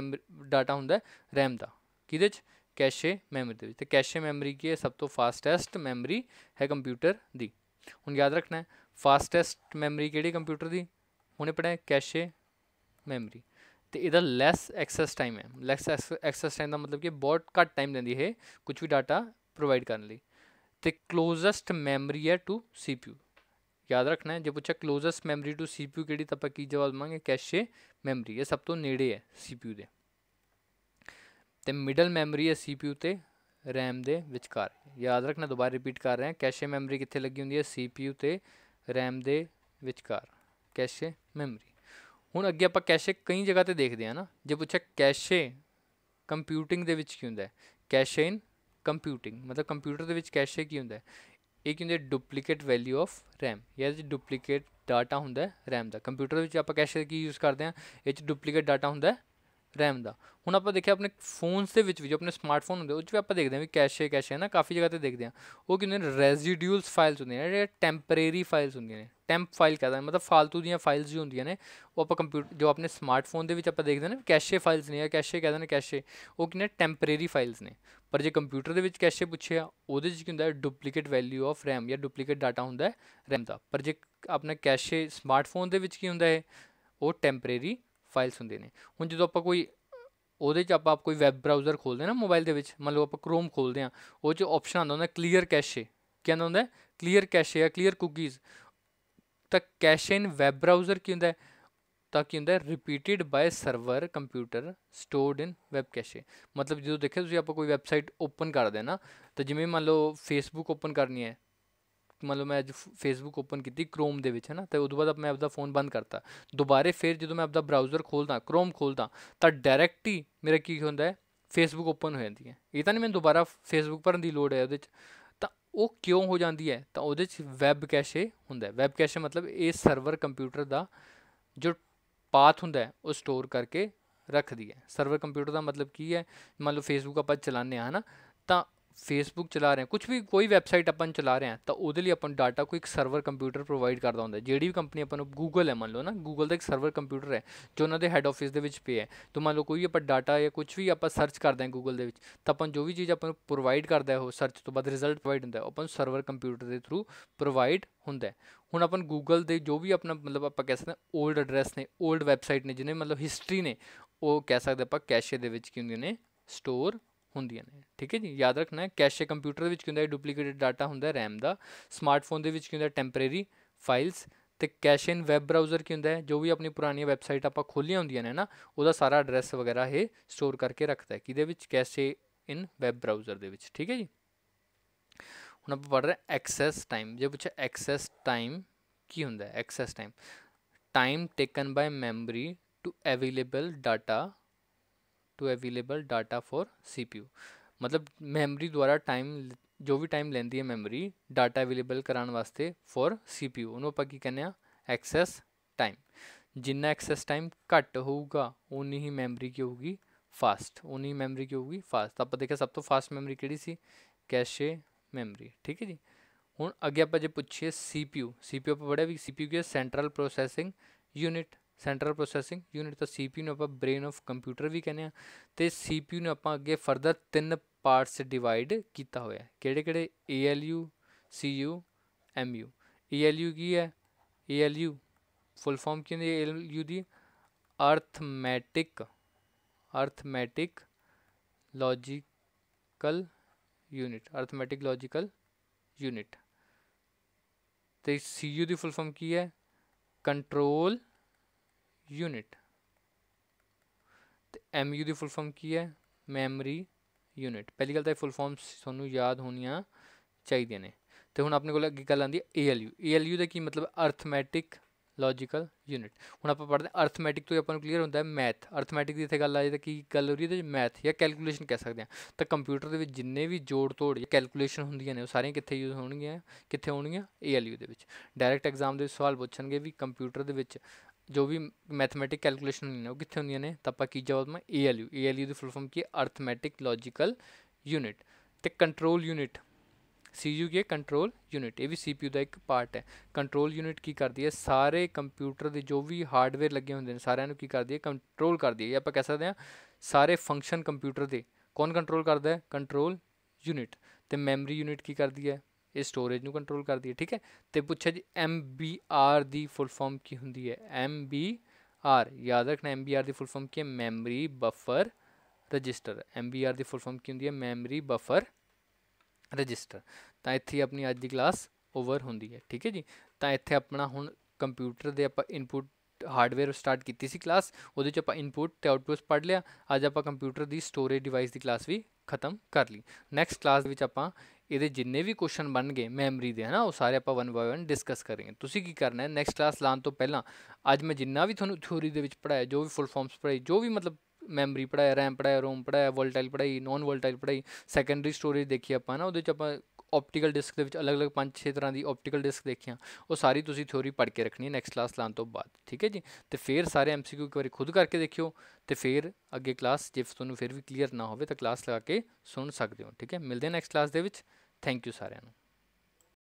ਡਾਟਾ ਹੁੰਦਾ ਰੈਮ ਦਾ, ਕਿਹਦੇ 'ਚ, ਕੈਸ਼ੇ ਮੈਮਰੀ ਦੇ ਵਿੱਚ। ਤੇ ਕੈਸ਼ੇ ਮੈਮਰੀ ਕੀ ਹੈ, ਸਭ ਤੋਂ ਫਾਸਟੈਸਟ ਮੈਮਰੀ ਹੈ ਕੰਪਿਊਟਰ ਦੀ। ਹੁਣ ਯਾਦ ਰੱਖਣਾ ਫਾਸਟੈਸਟ ਮੈਮਰੀ ਕਿਹੜੀ ਕੰਪਿਊਟਰ ਦੀ, ਹੁਣੇ ਪੜ੍ਹਿਆ, ਕੈਸ਼ੇ ਮੈਮਰੀ। ਤੇ ਇਹਦਾ ਲੈਸ ਐਕਸੈਸ ਟਾਈਮ ਹੈ। ਲੈਸ ਐਕਸੈਸ ਟਾਈਮ ਦਾ ਮਤਲਬ ਕਿ ਬਹੁਤ ਘੱਟ ਟਾਈਮ ਦਿੰਦੀ ਹੈ ਕੁਝ ਵੀ ਡਾਟਾ ਪ੍ਰੋਵਾਈਡ ਕਰਨ ਲਈ। ਤੇ ਕਲੋਜ਼ੈਸਟ ਮੈਮਰੀ ਹੈ ਟੂ CPU। ਯਾਦ ਰੱਖਣਾ ਜੇ ਪੁੱਛਿਆ ਕਲੋਜ਼ੈਸਟ ਮੈਮਰੀ ਟੂ CPU ਕਿਹੜੀ, ਤਾਂ ਆਪਾਂ ਕੀ ਜਵਾਬ ਦੇਵਾਂਗੇ, ਕੈਸ਼ੇ ਮੈਮਰੀ। ਇਹ ਸਭ ਤੋਂ ਨੇੜੇ ਹੈ CPU ਦੇ। ਤੇ ਮਿਡਲ ਮੈਮਰੀ ਹੈ CPU ਤੇ ਰੈਮ ਦੇ ਵਿਚਕਾਰ। ਯਾਦ ਰੱਖਣਾ, ਦੁਬਾਰਾ ਰਿਪੀਟ ਕਰ ਰਹੇ ਹਾਂ, ਕੈਸ਼ੇ ਮੈਮਰੀ ਕਿੱਥੇ ਲੱਗੀ ਹੁੰਦੀ ਹੈ, CPU ਤੇ ਰੈਮ ਦੇ ਵਿਚਕਾਰ, ਕੈਸ਼ੇ ਮੈਮਰੀ। ਹੁਣ ਅੱਗੇ ਆਪਾਂ ਕੈਸ਼ੇ ਕਈ ਜਗ੍ਹਾ ਤੇ ਦੇਖਦੇ ਹਾਂ ਨਾ। ਜੇ ਪੁੱਛਿਆ ਕੈਸ਼ੇ ਕੰਪਿਊਟਿੰਗ ਦੇ ਵਿੱਚ ਕੀ ਹੁੰਦਾ, ਕੈਸ਼ੇ ਇਨ ਕੰਪਿਊਟਿੰਗ ਮਤਲਬ ਕੰਪਿਊਟਰ ਦੇ ਵਿੱਚ ਕੈਸ਼ੇ ਕੀ ਹੁੰਦਾ ਹੈ, ਇਹ ਕੀ ਹੁੰਦਾ ਡੁਪਲੀਕੇਟ ਵੈਲਿਊ ਆਫ ਰੈਮ, ਜਾਂ ਇਹਦੇ 'ਚ ਡੁਪਲੀਕੇਟ ਡਾਟਾ ਹੁੰਦਾ ਰੈਮ ਦਾ। ਕੰਪਿਊਟਰ ਵਿੱਚ ਆਪਾਂ ਕੈਸ਼ੇ ਕੀ ਯੂਜ਼ ਕਰਦੇ ਹਾਂ, ਇਹ 'ਚ ਡੁਪਲੀਕੇਟ ਡਾਟਾ ਹੁੰਦਾ ਰੈਮ ਦਾ। ਹੁਣ ਆਪਾਂ ਦੇਖਿਆ ਆਪਣੇ ਫੋਨਸ ਦੇ ਵਿੱਚ ਵੀ, ਜੋ ਆਪਣੇ ਸਮਾਰਟਫੋਨ ਹੁੰਦੇ ਉਹ 'ਚ ਵੀ ਆਪਾਂ ਦੇਖਦੇ ਹਾਂ ਵੀ ਕੈਸ਼ੇ ਨਾ ਕਾਫੀ ਜਗ੍ਹਾ 'ਤੇ ਦੇਖਦੇ ਹਾਂ, ਉਹ ਕੀ ਹੁੰਦੇ ਨੇ ਰੈਜ਼ੀਡਿਊਲਸ ਫਾਈਲਸ ਹੁੰਦੀਆਂ ਨੇ, ਜਿਹੜੇ ਟੈਂਪਰੇਰੀ ਫਾਈਲਸ ਹੁੰਦੀਆਂ ਨੇ, ਟੈਂਪ ਫਾਈਲ ਕਹਿੰਦਾ ਮਤਲਬ ਫਾਲਤੂ ਦੀਆਂ ਫਾਈਲਸ ਵੀ ਹੁੰਦੀਆਂ ਨੇ, ਉਹ ਆਪਾਂ ਕੰਪਿਊਟਰ ਜੋ ਆਪਣੇ ਸਮਾਰਟਫੋਨ ਦੇ ਵਿੱਚ ਆਪਾਂ ਦੇਖਦੇ ਹਾਂ ਨਾ ਕੈਸ਼ੇ ਫਾਈਲਸ ਨੇ, ਜਾਂ ਕੈਸ਼ੇ ਕਹਿੰਦੇ ਨੇ ਕੈਸ਼ੇ, ਉਹ ਕੀ ਨੇ ਟੈਂਪਰੇਰੀ ਫਾਈਲਸ ਨੇ। ਪਰ ਜੇ ਕੰਪਿਊਟਰ ਦੇ ਵਿੱਚ ਕੈਸ਼ੇ ਪੁੱਛਿਆ, ਉਹਦੇ 'ਚ ਕੀ ਹੁੰਦਾ ਡੁਪਲੀਕੇਟ ਵੈਲਿਊ ਆਫ ਰੈਮ, ਜਾਂ ਡੁਪਲੀਕੇਟ ਡਾਟਾ ਹੁੰਦਾ ਰੈਮ ਦਾ। ਪਰ ਜੇ ਆਪਣਾ ਕੈਸ਼ੇ ਸਮਾਰਟਫੋਨ ਦੇ ਵਿੱਚ ਕੀ ਹੁੰਦਾ ਹੈ, ਉਹ ਟੈਂਪਰੇਰੀ ਫਾਈਲਸ ਹੁੰਦੇ ਨੇ। ਹੁਣ ਜਦੋਂ ਆਪਾਂ ਕੋਈ ਉਹਦੇ 'ਚ ਆਪਾਂ ਕੋਈ ਵੈਬ ਬਰਾਊਜ਼ਰ ਖੋਲਦੇ ਨਾ ਮੋਬਾਈਲ ਦੇ ਵਿੱਚ, ਮੰਨ ਲਓ ਆਪਾਂ ਕ੍ਰੋਮ ਖੋਲਦੇ ਹਾਂ, ਉਹ 'ਚ ਆਪਸ਼ਨ ਆਉਂਦਾ ਹੁੰਦਾ ਕਲੀਅਰ ਕੈਸ਼ੇ, ਕੀ ਆਉਂਦਾ ਹੁੰਦਾ ਕਲੀਅਰ ਕੈਸ਼ੇ ਜਾਂ ਕਲੀਅਰ ਕੁਕੀਜ਼। ਤਾਂ ਕੈਸ਼ੇ ਇਨ ਵੈਬ ਬਰਾਊਜ਼ਰ ਕੀ ਹੁੰਦਾ, ਤਾਂ ਕੀ ਹੁੰਦਾ repeated bye server computer stored ਇਨ ਵੈਬ ਕੈਸ਼ੇ। ਮਤਲਬ ਜਦੋਂ ਦੇਖਿਆ ਤੁਸੀਂ ਆਪਾਂ ਕੋਈ ਵੈਬਸਾਈਟ ਓਪਨ ਕਰਦੇ ਨਾ, ਤਾਂ ਜਿਵੇਂ ਮੰਨ ਲਓ ਫੇਸਬੁੱਕ ਓਪਨ ਕਰਨੀ ਹੈ, ਮੰਨ ਲਓ ਮੈਂ ਅੱਜ ਫੇਸਬੁੱਕ ਓਪਨ ਕੀਤੀ ਕ੍ਰੋਮ ਦੇ ਵਿੱਚ ਹੈ ਨਾ, ਅਤੇ ਉਦੋਂ ਬਾਅਦ ਮੈਂ ਆਪਦਾ ਫ਼ੋਨ ਬੰਦ ਕਰਤਾ, ਦੁਬਾਰੇ ਫਿਰ ਜਦੋਂ ਮੈਂ ਆਪਦਾ ਬਰਾਊਜ਼ਰ ਖੋਲ੍ਹਦਾ ਕ੍ਰੋਮ ਖੋਲ੍ਹਦਾ, ਤਾਂ ਡਾਇਰੈਕਟ ਹੀ ਮੇਰਾ ਕੀ ਹੁੰਦਾ ਹੈ ਫੇਸਬੁੱਕ ਓਪਨ ਹੋ ਜਾਂਦੀ ਹੈ। ਇਹ ਤਾਂ ਨਹੀਂ ਮੈਨੂੰ ਦੁਬਾਰਾ ਫੇਸਬੁੱਕ ਭਰਨ ਦੀ ਲੋੜ ਹੈ ਉਹਦੇ 'ਚ। ਤਾਂ ਉਹ ਕਿਉਂ ਹੋ ਜਾਂਦੀ ਹੈ, ਤਾਂ ਉਹਦੇ 'ਚ ਵੈਬ ਕੈਸ਼ੇ ਹੁੰਦਾ। ਵੈਬ ਕੈਸ਼ੇ ਮਤਲਬ ਇਹ ਸਰਵਰ ਕੰਪਿਊਟਰ ਦਾ ਜੋ ਪਾਥ ਹੁੰਦਾ ਉਹ ਸਟੋਰ ਕਰਕੇ ਰੱਖਦੀ ਹੈ। ਸਰਵਰ ਕੰਪਿਊਟਰ ਦਾ ਮਤਲਬ ਕੀ ਹੈ, ਮੰਨ ਲਓ ਫੇਸਬੁੱਕ ਆਪਾਂ ਚਲਾਉਂਦੇ ਹਾਂ ਹੈ ਨਾ, ਤਾਂ ਫੇਸਬੁੱਕ ਚਲਾ ਰਹੇ ਹਾਂ, ਕੁਛ ਵੀ ਕੋਈ ਵੈਬਸਾਈਟ ਆਪਾਂ ਨੂੰ ਚਲਾ ਰਹੇ ਹਾਂ, ਤਾਂ ਉਹਦੇ ਲਈ ਆਪਾਂ ਨੂੰ ਡਾਟਾ ਕੋਈ ਇੱਕ ਸਰਵਰ ਕੰਪਿਊਟਰ ਪ੍ਰੋਵਾਈਡ ਕਰਦਾ ਹੁੰਦਾ। ਜਿਹੜੀ ਵੀ ਕੰਪਨੀ ਆਪਾਂ ਨੂੰ, ਗੂਗਲ ਹੈ ਮੰਨ ਲਓ ਨਾ, ਗੂਗਲ ਦਾ ਇੱਕ ਸਰਵਰ ਕੰਪਿਊਟਰ ਹੈ ਜੋ ਉਹਨਾਂ ਦੇ ਹੈੱਡ ਆਫਿਸ ਦੇ ਵਿੱਚ ਪਿਆ ਹੈ। ਤਾਂ ਮੰਨ ਲਓ ਕੋਈ ਆਪਾਂ ਡਾਟਾ ਜਾਂ ਕੁਛ ਵੀ ਆਪਾਂ ਸਰਚ ਕਰਦੇ ਹਾਂ ਗੂਗਲ ਦੇ ਵਿੱਚ, ਤਾਂ ਆਪਾਂ ਜੋ ਵੀ ਚੀਜ਼ ਆਪਾਂ ਨੂੰ ਪ੍ਰੋਵਾਈਡ ਕਰਦਾ ਉਹ ਸਰਚ ਤੋਂ ਬਾਅਦ ਰਿਜ਼ਲਟ ਪ੍ਰੋਵਾਈਡ ਹੁੰਦਾ, ਆਪਾਂ ਨੂੰ ਸਰਵਰ ਕੰਪਿਊਟਰ ਦੇ ਥਰੂ ਪ੍ਰੋਵਾਈਡ ਹੁੰਦਾ। ਹੁਣ ਆਪਾਂ ਨੂੰ ਗੂਗਲ ਦੇ ਜੋ ਵੀ ਆਪਣਾ ਮਤਲਬ ਆਪਾਂ ਕਹਿ ਸਕਦੇ ਹਾਂ ਓਲਡ ਐਡਰੈਸ ਨੇ, ਓਲਡ ਵੈਬਸਾਈਟ ਨੇ, ਜਿਹਨੇ ਮਤਲਬ ਹਿਸਟਰੀ ਨੇ, ਉਹ ਕਹਿ ਸਕਦੇ ਆਪਾਂ ਕੈਸ਼ੇ ਦੇ ਵਿੱਚ ਕੀ ਹੁੰਦੀਆਂ ਨੇ ਸਟੋਰ ਹੁੰਦੀਆਂ ਨੇ। ਠੀਕ ਹੈ ਜੀ, ਯਾਦ ਰੱਖਣਾ ਕੈਸ਼ੇ ਕੰਪਿਊਟਰ ਦੇ ਵਿੱਚ ਕੀ ਹੁੰਦਾ ਡੁਪਲੀਕੇਟਡ ਡਾਟਾ ਹੁੰਦਾ ਰੈਮ ਦਾ, ਸਮਾਰਟਫੋਨ ਦੇ ਵਿੱਚ ਕੀ ਹੁੰਦਾ ਟੈਂਪਰੇਰੀ ਫਾਈਲਸ, ਅਤੇ ਕੈਸ਼ੇ ਇਨ ਵੈਬ ਬਰਾਊਜ਼ਰ ਕੀ ਹੁੰਦਾ ਜੋ ਵੀ ਆਪਣੀ ਪੁਰਾਣੀਆਂ ਵੈਬਸਾਈਟ ਆਪਾਂ ਖੋਲ੍ਹੀਆਂ ਹੁੰਦੀਆਂ ਨੇ ਨਾ, ਉਹਦਾ ਸਾਰਾ ਐਡਰੈਸ ਵਗੈਰਾ ਇਹ ਸਟੋਰ ਕਰਕੇ ਰੱਖਦਾ ਕਿਹਦੇ ਵਿੱਚ, ਕੈਸ਼ੇ ਇਨ ਵੈਬ ਬਰਾਊਜ਼ਰ ਦੇ ਵਿੱਚ। ਠੀਕ ਹੈ ਜੀ, ਹੁਣ ਆਪਾਂ ਪੜ੍ਹ ਰਹੇ ਐਕਸੈਸ ਟਾਈਮ। ਜੇ ਪੁੱਛਿਆ ਐਕਸੈਸ ਟਾਈਮ ਕੀ ਹੁੰਦਾ, access time time taken by memory to available data for CPU। ਮਤਲਬ ਮੈਮਰੀ ਦੁਆਰਾ ਟਾਈਮ, ਜੋ ਵੀ ਟਾਈਮ ਲੈਂਦੀ ਹੈ ਮੈਮਰੀ ਡਾਟਾ ਅਵੇਲੇਬਲ ਕਰਾਉਣ ਵਾਸਤੇ ਫॉर CPU, ਉਹਨੂੰ ਆਪਾਂ ਕੀ ਕਹਿੰਦੇ ਆ ਐਕਸੈਸ ਟਾਈਮ। ਜਿੰਨਾ ਐਕਸੈਸ ਟਾਈਮ ਘੱਟ ਹੋਊਗਾ ਉਨੀ ਹੀ ਮੈਮਰੀ ਕੀ ਹੋਊਗੀ ਫਾਸਟ, ਉਨੀ ਹੀ ਮੈਮਰੀ ਕੀ ਹੋਊਗੀ ਫਾਸਟ। ਤਾਂ ਆਪਾਂ ਦੇਖਿਆ ਸਭ ਤੋਂ ਫਾਸਟ ਮੈਮਰੀ ਕਿਹੜੀ ਸੀ, ਕੈਸ਼ੇ ਮੈਮਰੀ। ਠੀਕ ਹੈ ਜੀ, ਹੁਣ ਅੱਗੇ ਆਪਾਂ ਜੇ ਪੁੱਛੀਏ CPU ਆਪਾਂ ਪੜ੍ਹਿਆ ਵੀ CPU ਕੀ ਹੈ central processing unit, central processing unit. ਤਾਂ CPU ਨੂੰ ਆਪਾਂ ਬ੍ਰੇਨ ਆਫ ਕੰਪਿਊਟਰ ਵੀ ਕਹਿੰਦੇ ਹਾਂ, ਅਤੇ CPU ਨੂੰ ਆਪਾਂ ਅੱਗੇ ਫਰਦਰ 3 ਪਾਰਟਸ ਡਿਵਾਈਡ ਕੀਤਾ ਹੋਇਆ, ਕਿਹੜੇ ਕਿਹੜੇ, ALU CU MU। ALU ਕੀ ਹੈ, ALU ਫੁੱਲ ਫਾਰਮ ਕੀ ਹੁੰਦੀ ਹੈ ALU ਦੀ, arithmetic logical unit, arithmetic logical unit. ਅਤੇ CU ਦੀ ਫੁੱਲ ਫਾਰਮ ਕੀ ਹੈ, ਕੰਟਰੋਲ ਯੂਨਿਟ। ਅਤੇ MU ਦੀ ਫੁੱਲ ਫਾਰਮ ਕੀ ਹੈ, ਮੈਮਰੀ ਯੂਨਿਟ। ਪਹਿਲੀ ਗੱਲ ਤਾਂ ਇਹ ਫੁੱਲ ਫਾਰਮਸ ਤੁਹਾਨੂੰ ਯਾਦ ਹੋਣੀਆਂ ਚਾਹੀਦੀਆਂ ਨੇ। ਅਤੇ ਹੁਣ ਆਪਣੇ ਕੋਲ ਅੱਗੇ ਗੱਲ ਆਉਂਦੀ ਹੈ ALU ਦਾ ਕੀ ਮਤਲਬ, ਅਰਥਮੈਟਿਕ ਲੌਜੀਕਲ ਯੂਨਿਟ। ਹੁਣ ਆਪਾਂ ਪੜ੍ਹਦੇ ਅਰਥਮੈਟਿਕ ਤੋਂ ਆਪਾਂ ਨੂੰ ਕਲੀਅਰ ਹੁੰਦਾ ਮੈਥ, ਅਰਥਮੈਟਿਕ ਦੀ ਇੱਥੇ ਗੱਲ ਆ ਜਾਏ ਤਾਂ ਕੀ ਗੱਲ ਹੋ ਰਹੀ ਇਹਦੇ ਵਿੱਚ, ਮੈਥ ਜਾਂ ਕੈਲਕੂਲੇਸ਼ਨ ਕਹਿ ਸਕਦੇ ਹਾਂ। ਤਾਂ ਕੰਪਿਊਟਰ ਦੇ ਵਿੱਚ ਜਿੰਨੇ ਵੀ ਜੋੜ ਤੋੜ ਜਾਂ ਕੈਲਕੂਲੇਸ਼ਨ ਹੁੰਦੀਆਂ ਨੇ ਉਹ ਸਾਰੀਆਂ ਕਿੱਥੇ ਯੂਜ਼ ਹੋਣਗੀਆਂ, ਕਿੱਥੇ ਹੋਣਗੀਆਂ ALU ਦੇ ਵਿੱਚ। ਡਾਇਰੈਕਟ ਐਗਜ਼ਾਮ ਦੇ ਸਵਾਲ ਪੁੱਛਣਗੇ ਵੀ ਕੰਪਿਊਟਰ ਦੇ ਵਿੱਚ ਜੋ ਵੀ ਮੈਥਮੈਟਿਕ ਕੈਲਕੂਲੇਸ਼ਨ ਹੁੰਦੀਆਂ ਨੇ ਉਹ ਕਿੱਥੇ ਹੁੰਦੀਆਂ ਨੇ, ਤਾਂ ਆਪਾਂ ਕੀ ਜਵਾਬ ਮੈਂ ALU ਦੀ ਫੁੱਲ ਫਾਰਮ ਕੀ ਹੈ, ਅਰਥਮੈਟਿਕ ਲੌਜੀਕਲ ਯੂਨਿਟ। ਅਤੇ ਕੰਟਰੋਲ ਯੂਨਿਟ CU ਕੀ ਹੈ, ਕੰਟਰੋਲ ਯੂਨਿਟ, ਇਹ ਵੀ CPU ਦਾ ਇੱਕ ਪਾਰਟ ਹੈ। ਕੰਟਰੋਲ ਯੂਨਿਟ ਕੀ ਕਰਦੀ ਹੈ, ਸਾਰੇ ਕੰਪਿਊਟਰ ਦੇ ਜੋ ਵੀ ਹਾਰਡਵੇਅਰ ਲੱਗੇ ਹੁੰਦੇ ਨੇ ਸਾਰਿਆਂ ਨੂੰ ਕੀ ਕਰਦੀ ਹੈ, ਕੰਟਰੋਲ ਕਰਦੀ ਹੈ। ਜਾਂ ਆਪਾਂ ਕਹਿ ਸਕਦੇ ਹਾਂ ਸਾਰੇ ਫੰਕਸ਼ਨ ਕੰਪਿਊਟਰ ਦੇ ਕੌਣ ਕੰਟਰੋਲ ਕਰਦਾ ਹੈ, ਕੰਟਰੋਲ ਯੂਨਿਟ। ਅਤੇ ਮੈਮਰੀ ਯੂਨਿਟ ਕੀ ਕਰਦੀ ਹੈ, ਇਹ ਸਟੋਰੇਜ ਨੂੰ ਕੰਟਰੋਲ ਕਰਦੀ ਹੈ। ਠੀਕ ਹੈ, ਅਤੇ ਪੁੱਛਿਆ ਜੀ MBR ਦੀ ਫੁੱਲ ਫਾਰਮ ਕੀ ਹੁੰਦੀ ਹੈ, MBR ਯਾਦ ਰੱਖਣਾ, MBR ਦੀ ਫੁੱਲ ਫਾਰਮ ਕੀ ਹੈ, ਮੈਮਰੀ ਬਫਰ ਰਜਿਸਟਰ। MBR ਦੀ ਫੁੱਲ ਫਾਰਮ ਕੀ ਹੁੰਦੀ ਹੈ, ਮੈਮਰੀ ਬਫਰ ਰਜਿਸਟਰ। ਤਾਂ ਇੱਥੇ ਆਪਣੀ ਅੱਜ ਦੀ ਕਲਾਸ ਓਵਰ ਹੁੰਦੀ ਹੈ। ਠੀਕ ਹੈ ਜੀ, ਤਾਂ ਇੱਥੇ ਆਪਣਾ ਹੁਣ ਕੰਪਿਊਟਰ ਦੇ ਆਪਾਂ ਇਨਪੁਟ ਹਾਰਡਵੇਅਰ ਸਟਾਰਟ ਕੀਤੀ ਸੀ ਕਲਾਸ, ਉਹਦੇ 'ਚ ਆਪਾਂ ਇਨਪੁਟ ਅਤੇ ਆਊਟਪੁੱਟ ਪੜ੍ਹ ਲਿਆ। ਅੱਜ ਆਪਾਂ ਕੰਪਿਊਟਰ ਦੀ ਸਟੋਰੇਜ ਡਿਵਾਈਸ ਦੀ ਕਲਾਸ ਵੀ ਖਤਮ ਕਰ ਲਈ। ਨੈਕਸਟ ਕਲਾਸ ਵਿੱਚ ਆਪਾਂ ਇਹਦੇ ਜਿੰਨੇ ਵੀ ਕੁਐਸਚਨ ਬਣਨਗੇ ਮੈਮਰੀ ਦੇ ਹੈ ਨਾ, ਉਹ ਸਾਰੇ ਆਪਾਂ 1 ਬਾਏ 1 ਡਿਸਕਸ ਕਰਾਂਗੇ। ਤੁਸੀਂ ਕੀ ਕਰਨਾ ਹੈ, ਨੈਕਸਟ ਕਲਾਸ ਲਾਉਣ ਤੋਂ ਪਹਿਲਾਂ ਅੱਜ ਮੈਂ ਜਿੰਨਾ ਵੀ ਤੁਹਾਨੂੰ ਥਿਊਰੀ ਦੇ ਵਿੱਚ ਪੜ੍ਹਾਇਆ, ਜੋ ਵੀ ਫੁੱਲ ਫਾਰਮਸ ਪੜ੍ਹਾਈ, ਜੋ ਵੀ ਮਤਲਬ ਮੈਮਰੀ ਪੜ੍ਹਾਇਆ, ਰੈਮ ਪੜ੍ਹਾਇਆ, ਰੋਮ ਪੜ੍ਹਾਇਆ, ਵੋਲਟਾਈਲ ਪੜ੍ਹਾਈ, ਨੋਨ ਵੋਲਟਾਈਲ ਪੜ੍ਹਾਈ, ਸੈਕੰਡਰੀ ਸਟੋਰੇਜ ਦੇਖੀ ਆਪਾਂ ਨਾ, ਉਹਦੇ 'ਚ ਆਪਾਂ ਆਪਟੀਕਲ ਡਿਸਕ ਦੇ ਵਿੱਚ ਅਲੱਗ-ਅਲੱਗ 5-6 ਤਰ੍ਹਾਂ ਦੀ ਆਪਟੀਕਲ ਡਿਸਕ ਦੇਖੀਆਂ, ਉਹ ਸਾਰੀ ਤੁਸੀਂ ਥਿਓਰੀ ਪੜ੍ਹ ਕੇ ਰੱਖਣੀ ਹੈ ਨੈਕਸਟ ਕਲਾਸ ਲਾਉਣ ਤੋਂ ਬਾਅਦ, ਠੀਕ ਹੈ ਜੀ। ਤੇ ਫਿਰ ਸਾਰੇ ਐਮਸੀਕਿਊ ਇੱਕ ਵਾਰੀ ਖੁਦ ਕਰਕੇ ਦੇਖਿਓ, ਤੇ ਫਿਰ ਅੱਗੇ ਕਲਾਸ ਜੇ ਤੁਹਾਨੂੰ ਫਿਰ ਵੀ ਕਲੀਅਰ ਨਾ ਹੋਵੇ ਤਾਂ ਕਲਾਸ ਲਗਾ ਕੇ ਸੁਣ ਸਕਦੇ ਹੋ, ਠੀਕ ਹੈ। ਮਿਲਦੇ ਹਾਂ ਨੈਕਸਟ ਕਲਾਸ ਦੇ ਵਿੱਚ। ਥੈਂਕ ਯੂ ਸਾਰਿਆਂ ਨੂੰ।